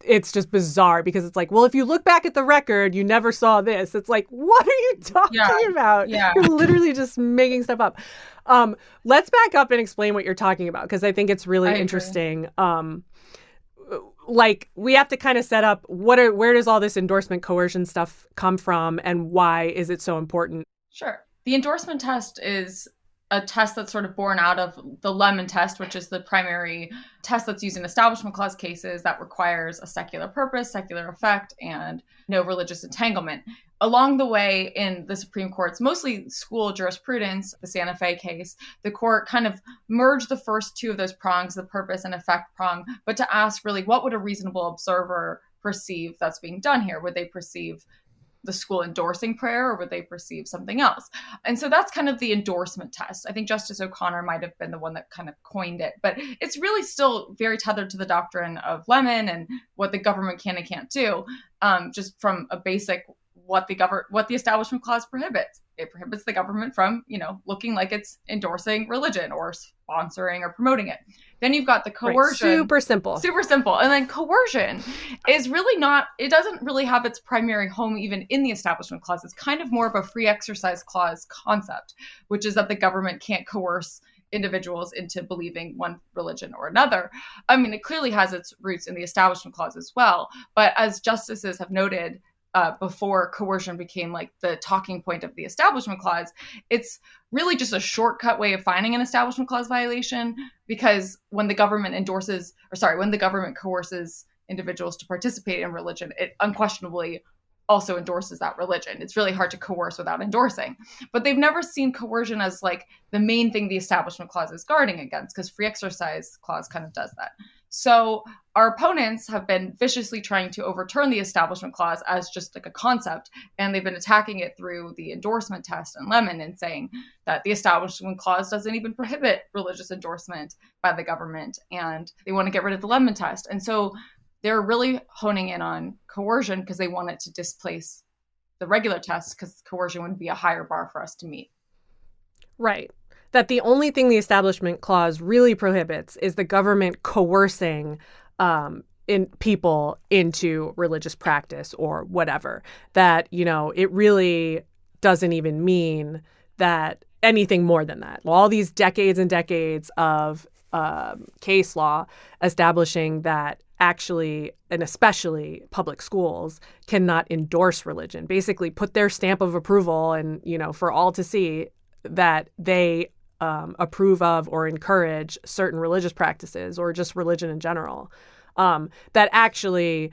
it's just bizarre because it's like, well, if you look back at the record, you never saw this. It's like, what are you talking about? Yeah. You're literally just making stuff up. Let's back up and explain what you're talking about, because I think it's really interesting. Like we have to kind of set up where does all this endorsement coercion stuff come from and why is it so important? Sure. The endorsement test is a test that's sort of born out of the Lemon test, which is the primary test that's used in Establishment Clause cases that requires a secular purpose, secular effect, and no religious entanglement. Along the way in the Supreme Court's mostly school jurisprudence, the Santa Fe case, the court kind of merged the first two of those prongs, the purpose and effect prong, but to ask really what would a reasonable observer perceive that's being done here? Would they perceive the school endorsing prayer, or would they perceive something else? And so that's kind of the endorsement test. I think Justice O'Connor might have been the one that kind of coined it, but it's really still very tethered to the doctrine of Lemon and what the government can and can't do, just from a basic what the Establishment Clause prohibits. It prohibits the government from, looking like it's endorsing religion or sponsoring or promoting it. Then you've got the coercion. Right. Super simple. And then coercion is really it doesn't really have its primary home even in the Establishment Clause. It's kind of more of a free exercise clause concept, which is that the government can't coerce individuals into believing one religion or another. I mean, it clearly has its roots in the Establishment Clause as well. But as justices have noted, before coercion became like the talking point of the Establishment Clause, it's really just a shortcut way of finding an Establishment Clause violation, because when the government coerces individuals to participate in religion, it unquestionably also endorses that religion. It's really hard to coerce without endorsing. But they've never seen coercion as like the main thing the Establishment Clause is guarding against, because free exercise clause kind of does that. So our opponents have been viciously trying to overturn the Establishment Clause as just like a concept, and they've been attacking it through the endorsement test and Lemon and saying that the Establishment Clause doesn't even prohibit religious endorsement by the government, and they want to get rid of the Lemon test. And so they're really honing in on coercion because they want it to displace the regular test, because coercion would be a higher bar for us to meet. Right. That the only thing the Establishment Clause really prohibits is the government coercing in people into religious practice or whatever. That, it really doesn't even mean that anything more than that. Well, all these decades and decades of case law establishing that actually, and especially public schools, cannot endorse religion, basically put their stamp of approval and, for all to see that they approve of or encourage certain religious practices or just religion in general. That actually,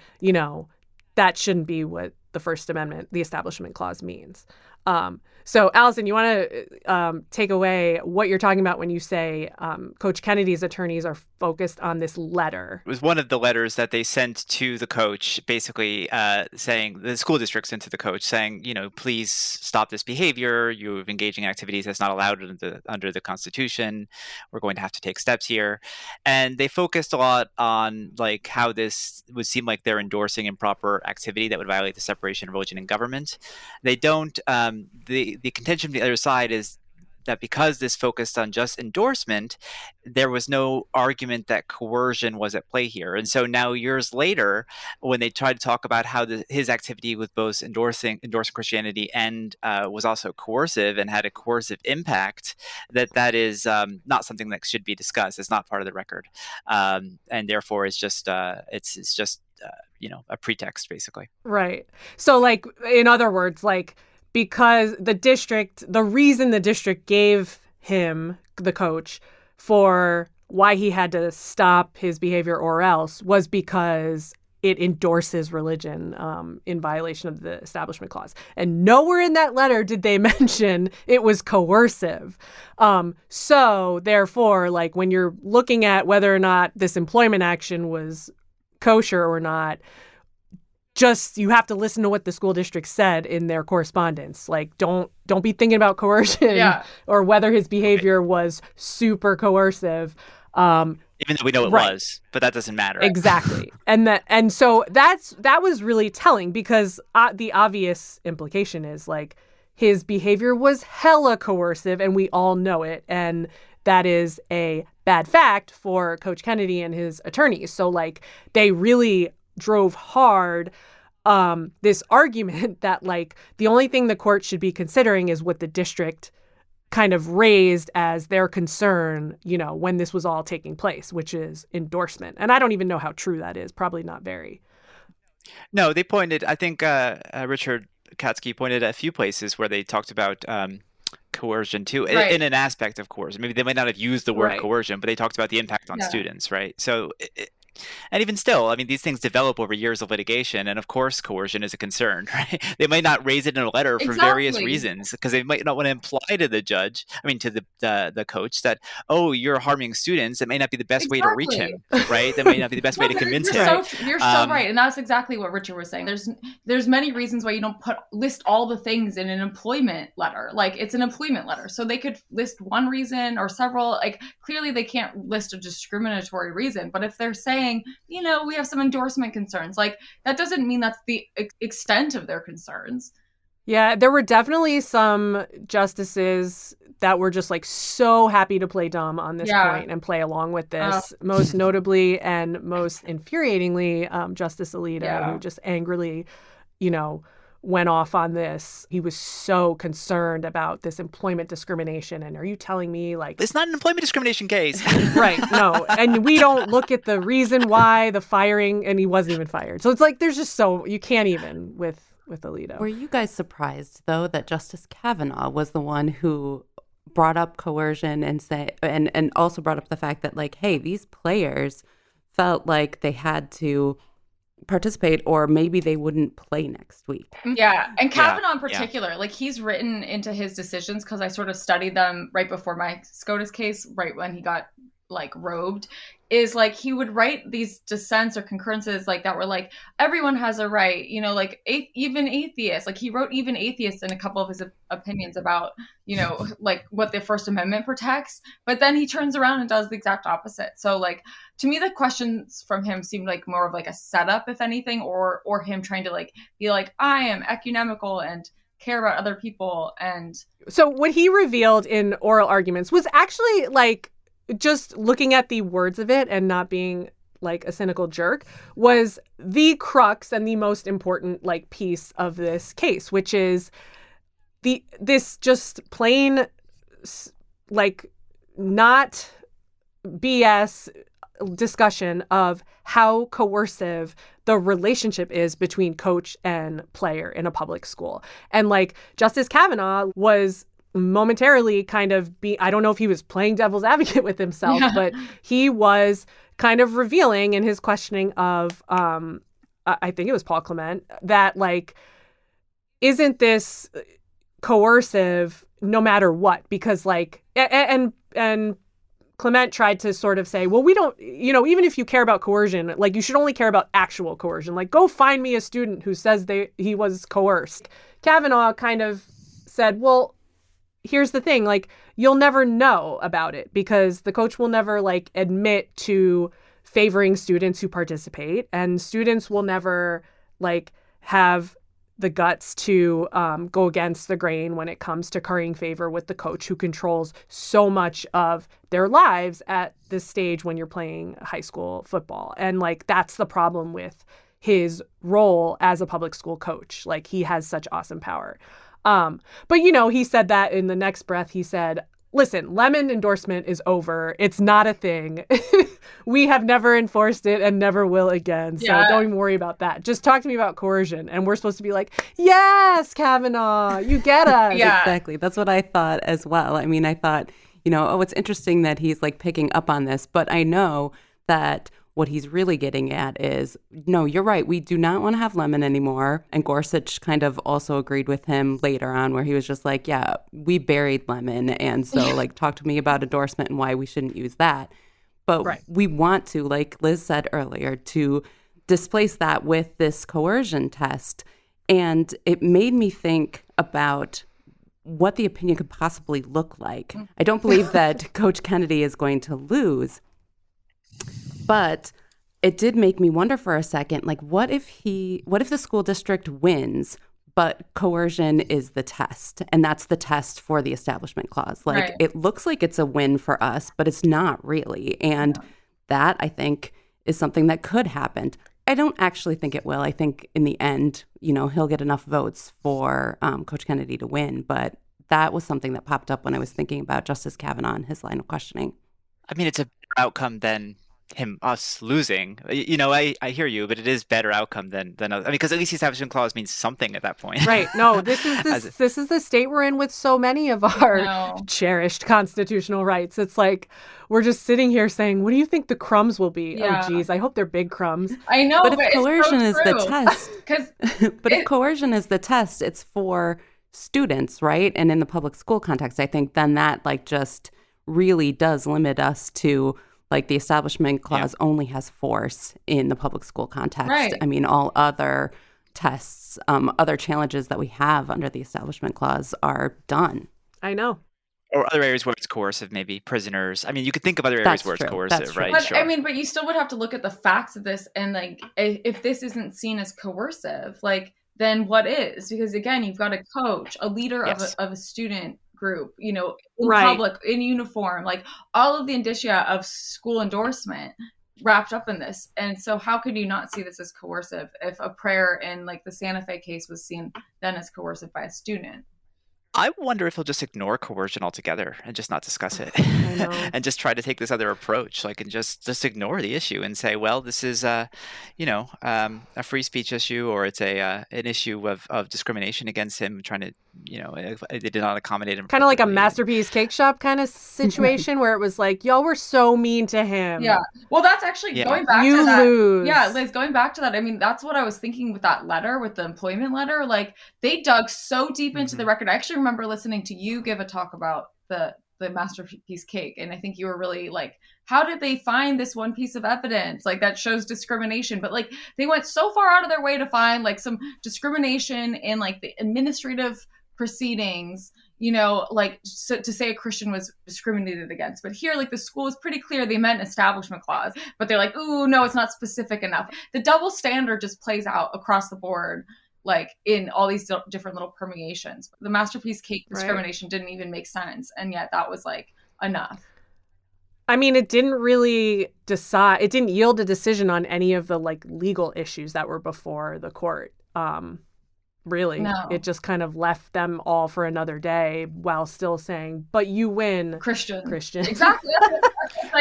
that shouldn't be what the First Amendment, the Establishment Clause means. So, Alison, you want to take away what you're talking about when you say Coach Kennedy's attorneys are focused on this letter? It was one of the letters that they sent to the coach, basically saying, the school district sent to the coach saying, please stop this behavior. You're engaging in activities that's not allowed under the Constitution. We're going to have to take steps here. And they focused a lot on like how this would seem like they're endorsing improper activity that would violate the separation of religion and government. They don't. The contention from the other side is that because this focused on just endorsement, there was no argument that coercion was at play here. And so now years later, when they tried to talk about how his activity with both endorsing Christianity and was also coercive and had a coercive impact, that is not something that should be discussed. It's not part of the record, and therefore it's just a pretext, basically. Right. So, like, in other words, like, because the reason the district gave him, the coach, for why he had to stop his behavior or else was because it endorses religion in violation of the Establishment Clause. And nowhere in that letter did they mention it was coercive. So, therefore, like, when you're looking at whether or not this employment action was kosher or not, just you have to listen to what the school district said in their correspondence. Like, don't be thinking about coercion or whether his behavior was super coercive. Even though we know it was, but that doesn't matter. Exactly. And so that was really telling, because the obvious implication is, like, his behavior was hella coercive and we all know it. And that is a bad fact for Coach Kennedy and his attorneys. So, like, they really drove hard this argument that, like, the only thing the court should be considering is what the district kind of raised as their concern, when this was all taking place, which is endorsement. And I don't even know how true that is. Probably not very. No, they pointed, I think Richard Katsky pointed at a few places where they talked about coercion too, in an aspect of coercion. Maybe they might not have used the word coercion, but they talked about the impact on students, right? So, and even still, I mean, these things develop over years of litigation, and of course, coercion is a concern, right? They might not raise it in a letter for various reasons, because they might not want to imply to the judge, to the coach, that, oh, you're harming students. It may not be the best way to reach him, right? That may not be the best way to convince him. You're so right, and that's exactly what Richard was saying. There's many reasons why you don't list all the things in an employment letter. Like, it's an employment letter, so they could list one reason or several. Like, clearly they can't list a discriminatory reason, but if they're saying, we have some endorsement concerns, like, that doesn't mean that's the extent of their concerns. Yeah, there were definitely some justices that were just, like, so happy to play dumb on this point and play along with this. Most notably and most infuriatingly, Justice Alito, who just angrily, went off on this. He was so concerned about this employment discrimination. And are you telling me, like, it's not an employment discrimination case? Right. No. And we don't look at the reason why the firing, and he wasn't even fired. So it's like, there's just you can't even with Alito. Were you guys surprised, though, that Justice Kavanaugh was the one who brought up coercion and also brought up the fact that, like, hey, these players felt like they had to participate or maybe they wouldn't play next week? Yeah. And Kavanaugh in particular, like, he's written into his decisions, because I sort of studied them right before my SCOTUS case, right when he got, like, robed, is, like, he would write these dissents or concurrences, like, that were like, everyone has a right, like, even atheists. Like, he wrote even atheists in a couple of his opinions about, like, what the First Amendment protects. But then he turns around and does the exact opposite. So, like, to me, the questions from him seemed like more of, like, a setup, if anything, or him trying to, like, be like, I am ecumenical and care about other people. And so what he revealed in oral arguments was actually, like, just looking at the words of it and not being, like, a cynical jerk, was the crux and the most important, like, piece of this case, which is this just plain, like, not BS discussion of how coercive the relationship is between coach and player in a public school. And, like, Justice Kavanaugh was momentarily kind of I don't know if he was playing devil's advocate with himself, but he was kind of revealing in his questioning of, I think it was Paul Clement, that, like, isn't this coercive no matter what? Because, like, and Clement tried to sort of say, well, we don't, even if you care about coercion, like, you should only care about actual coercion. Like, go find me a student who says he was coerced. Kavanaugh kind of said, well, here's the thing, like, you'll never know about it because the coach will never, like, admit to favoring students who participate, and students will never, like, have the guts to go against the grain when it comes to currying favor with the coach who controls so much of their lives at this stage when you're playing high school football. And like, that's the problem with his role as a public school coach. Like, he has such awesome power. But, you know, he said that in the next breath, he said, listen, lemon endorsement is over. It's not a thing. We have never enforced it and never will again. So don't even worry about that. Just talk to me about coercion. And we're supposed to be like, yes, Kavanaugh, you get us. Exactly. That's what I thought as well. I mean, I thought, you know, oh, it's interesting that he's like picking up on this. But I know that what he's really getting at is, no, you're right. We do not want to have lemon anymore. And Gorsuch kind of also agreed with him later on, where he was just like, yeah, we buried lemon. And so like, talk to me about endorsement and why we shouldn't use that. But we want to, like Liz said earlier, to displace that with this coercion test. And it made me think about what the opinion could possibly look like. I don't believe that Coach Kennedy is going to lose. But it did make me wonder for a second, like, what if the school district wins, but coercion is the test, and that's the test for the Establishment Clause? Like, it looks like it's a win for us, but it's not really. And that, I think, is something that could happen. I don't actually think it will. I think in the end, you know, he'll get enough votes for Coach Kennedy to win. But that was something that popped up when I was thinking about Justice Kavanaugh and his line of questioning. I mean, it's a better outcome than us losing. You know, I hear you, but it is better outcome than I mean, because at least the Establishment Clause means something at that point. Right. No, this is the state we're in with so many of our cherished constitutional rights. It's like, we're just sitting here saying, what do you think the crumbs will be? Oh, geez, I hope they're big crumbs. I know, but if coercion is the test, if coercion is the test, it's for students, right? And in the public school context, I think then that like just really does limit us to, like, the Establishment Clause only has force in the public school context. Right. I mean, all other tests, other challenges that we have under the Establishment Clause are done. I know. Or other areas where it's coercive, maybe prisoners. I mean, you could think of other areas where it's coercive, right? But, I mean, but you still would have to look at the facts of this. And, like, if this isn't seen as coercive, like, then what is? Because, again, you've got a coach, a leader of a student group, you know, in public, in uniform, like all of the indicia of school endorsement wrapped up in this. And so how could you not see this as coercive if a prayer in like the Santa Fe case was seen then as coercive by a student? I wonder if he'll just ignore coercion altogether and just not discuss it and just try to take this other approach, like, and just ignore the issue and say, well, this is, a free speech issue, or it's an issue of discrimination against him, trying to, you know, they did not accommodate him. Kind of like a Masterpiece Cake Shop kind of situation where it was like, y'all were so mean to him. Yeah. Well, that's actually going back to that. Lose. Yeah, Liz, going back to that. I mean, that's what I was thinking with that letter, with the employment letter. Like, they dug so deep into the record. I actually remember listening to you give a talk about the Masterpiece Cake, and I think you were really like, how did they find this one piece of evidence like that shows discrimination? But like, they went so far out of their way to find like some discrimination in like the administrative proceedings, you know, like, so to say a Christian was discriminated against. But here, like, the school is pretty clear they meant Establishment Clause, but they're like, ooh, no, it's not specific enough. The double standard just plays out across the board, like in all these different little permeations. The Masterpiece Cake discrimination didn't even make sense. And yet that was like enough. I mean, it didn't really it didn't yield a decision on any of the like legal issues that were before the court. Really, no. It just kind of left them all for another day while still saying, but you win, Christian. Exactly.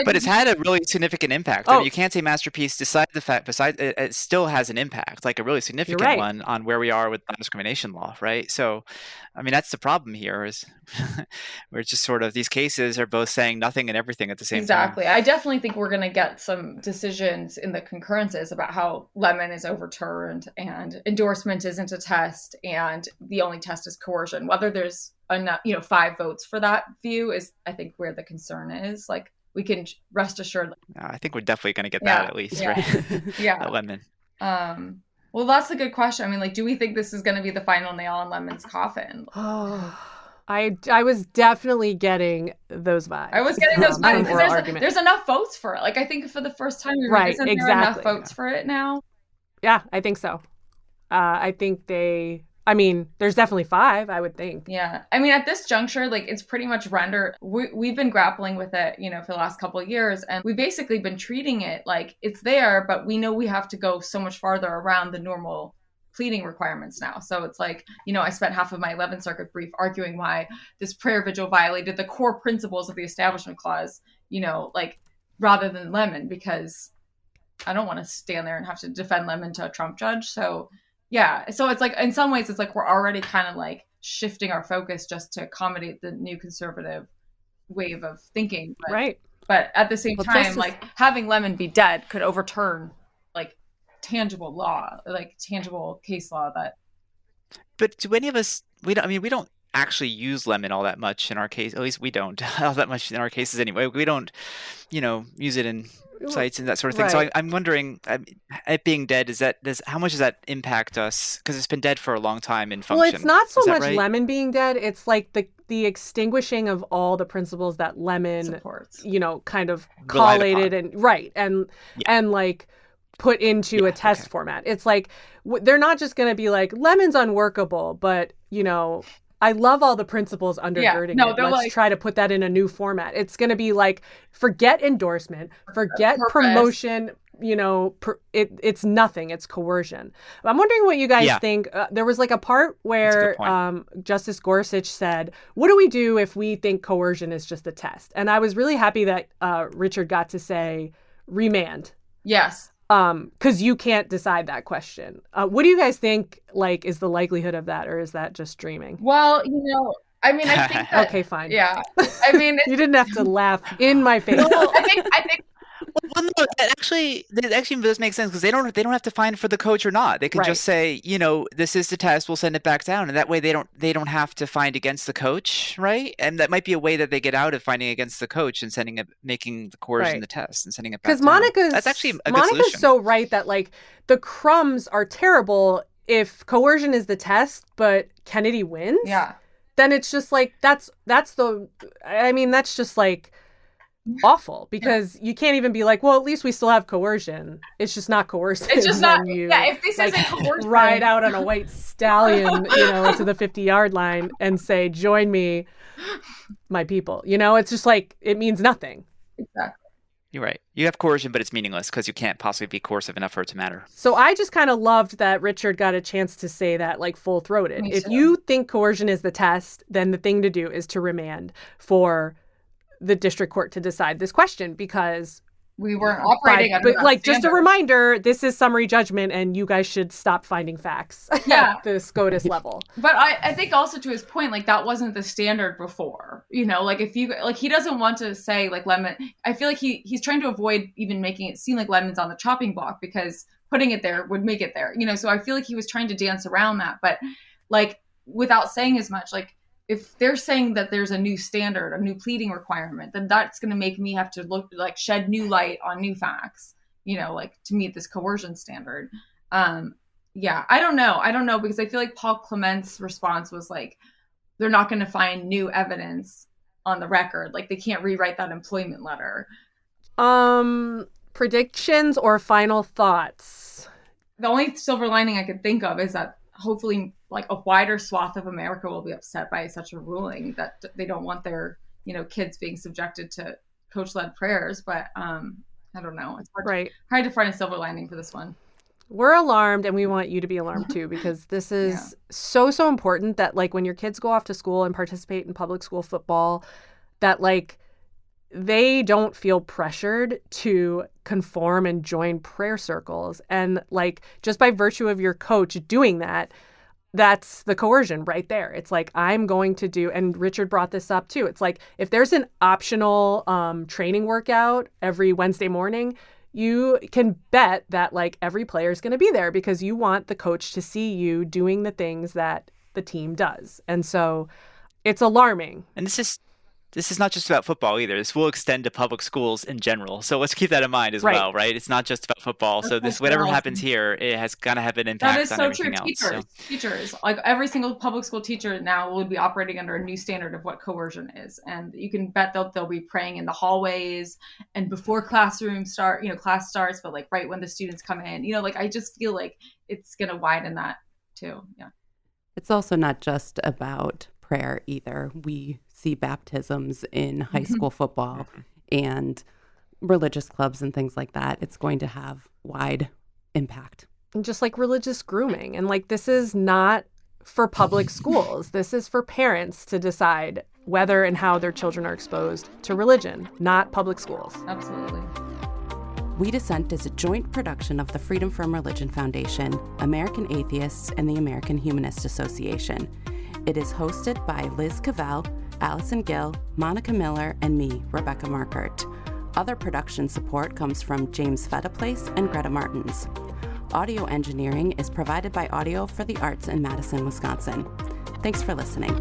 But it's had a really significant impact. I mean, you can't say Masterpiece decided the fact, besides it still has an impact, like a really significant one on where we are with non-discrimination law, right? So, I mean, that's the problem here, is we're just sort of, these cases are both saying nothing and everything at the same time. Exactly. I definitely think we're going to get some decisions in the concurrences about how Lemon is overturned and endorsement isn't a test and the only test is coercion. Whether there's enough, 5 votes for that view is, I think, where the concern is. Like, we can rest assured. I think we're definitely going to get that at least, right? Yeah. Lemon. Well, that's a good question. I mean, like, do we think this is going to be the final nail in Lemon's coffin? I was definitely getting those vibes. I was getting those vibes because there's enough votes for it. Like, I think for the first time, isn't there enough votes for it now? Yeah, I think so. I think there's definitely 5, I would think. Yeah. I mean, at this juncture, like it's pretty much rendered. We've been grappling with it, for the last couple of years. And we've basically been treating it like it's there, but we know we have to go so much farther around the normal pleading requirements now. So it's like, I spent half of my 11th Circuit brief arguing why this prayer vigil violated the core principles of the Establishment Clause, like rather than Lemon, because I don't want to stand there and have to defend Lemon to a Trump judge. So yeah. So it's like, in some ways, it's like we're already kind of like shifting our focus just to accommodate the new conservative wave of thinking. Right. But at the same time, like having Lemon be dead could overturn like tangible law, like tangible case law that. But do any of us, we don't actually use Lemon all that much in our case. At least we don't all that much in our cases anyway. We don't, use it in sites and that sort of thing. Right. So I'm wondering, it being dead, how much does that impact us? Because it's been dead for a long time in function. Well, it's not so much right? Lemon being dead. It's like the extinguishing of all the principles that Lemon supports, kind of collated and like put into a test format. It's like they're not just going to be like Lemon's unworkable, but I love all the principles undergirding it. Let's try to put that in a new format. It's going to be like, forget endorsement, forget promotion, it's nothing. It's coercion. I'm wondering what you guys think. There was like a part where Justice Gorsuch said, what do we do if we think coercion is just a test? And I was really happy that Richard got to say remand. Yes. Because you can't decide that question. What do you guys think, like, is the likelihood of that, or is that just dreaming? Well, I mean, I think that, okay, fine. Yeah. I mean, you didn't have to laugh in my face. Well, I think well, no, that actually does make sense, because they don't have to find for the coach or not. They can just say, this is the test, we'll send it back down, and that way they don't have to find against the coach, right? And that might be a way that they get out of finding against the coach and making the coercion the test and sending it back down. Because that's actually a good solution. so right that like the crumbs are terrible if coercion is the test, but Kennedy wins. Yeah. Then it's just like that's just like awful, because you can't even be like, well, at least we still have coercion. It's just not coercive. It's just not. If this isn't coercion, ride out on a white stallion, to the 50-yard line and say, "Join me, my people." It's just like it means nothing. Exactly. You're right. You have coercion, but it's meaningless because you can't possibly be coercive enough for it to matter. So I just kind of loved that Richard got a chance to say that, like, full-throated. If you think coercion is the test, then the thing to do is to remand for the district court to decide this question, because we weren't operating under that just a reminder, this is summary judgment and you guys should stop finding facts at the SCOTUS level. But I think also, to his point, like that wasn't the standard before, like if you like, he doesn't want to say like Lemon. I feel like he's trying to avoid even making it seem like Lemon's on the chopping block, because putting it there would make it there, so I feel like he was trying to dance around that, but like without saying as much. Like if they're saying that there's a new standard, a new pleading requirement, then that's going to make me have to shed new light on new facts, like to meet this coercion standard. I don't know, because I feel like Paul Clement's response was like, they're not going to find new evidence on the record. Like they can't rewrite that employment letter. Predictions or final thoughts? The only silver lining I could think of is that hopefully like a wider swath of America will be upset by such a ruling, that they don't want their, kids being subjected to coach-led prayers. But I don't know. It's hard to find a silver lining for this one. We're alarmed, and we want you to be alarmed too, because this is so important that like when your kids go off to school and participate in public school football, that like they don't feel pressured to conform and join prayer circles. And like just by virtue of your coach doing that, that's the coercion right there. It's like, I'm going to do, and Richard brought this up too. It's like, if there's an optional training workout every Wednesday morning, you can bet that like every player is going to be there, because you want the coach to see you doing the things that the team does. And so it's alarming. And this is this is not just about football either. This will extend to public schools in general. So let's keep that in mind as Right. well, right? It's not just about football. So this, whatever happens here, it has gonna have an That impact is on so true. everything else. Teachers, like every single public school teacher now will be operating under a new standard of what coercion is, and you can bet they'll be praying in the hallways and before class starts, but like right when the students come in. Like I just feel like it's gonna widen that too. Yeah. It's also not just about prayer either. We see baptisms in high school football and religious clubs and things like that. It's going to have wide impact. And just like religious grooming. And like, this is not for public schools. This is for parents to decide whether and how their children are exposed to religion, not public schools. Absolutely. We Dissent is a joint production of the Freedom from Religion Foundation, American Atheists, and the American Humanist Association. It is hosted by Liz Cavell, Alison Gill, Monica Miller, and me, Rebecca Markert. Other production support comes from James Fettaplace and Greta Martins. Audio engineering is provided by Audio for the Arts in Madison, Wisconsin. Thanks for listening.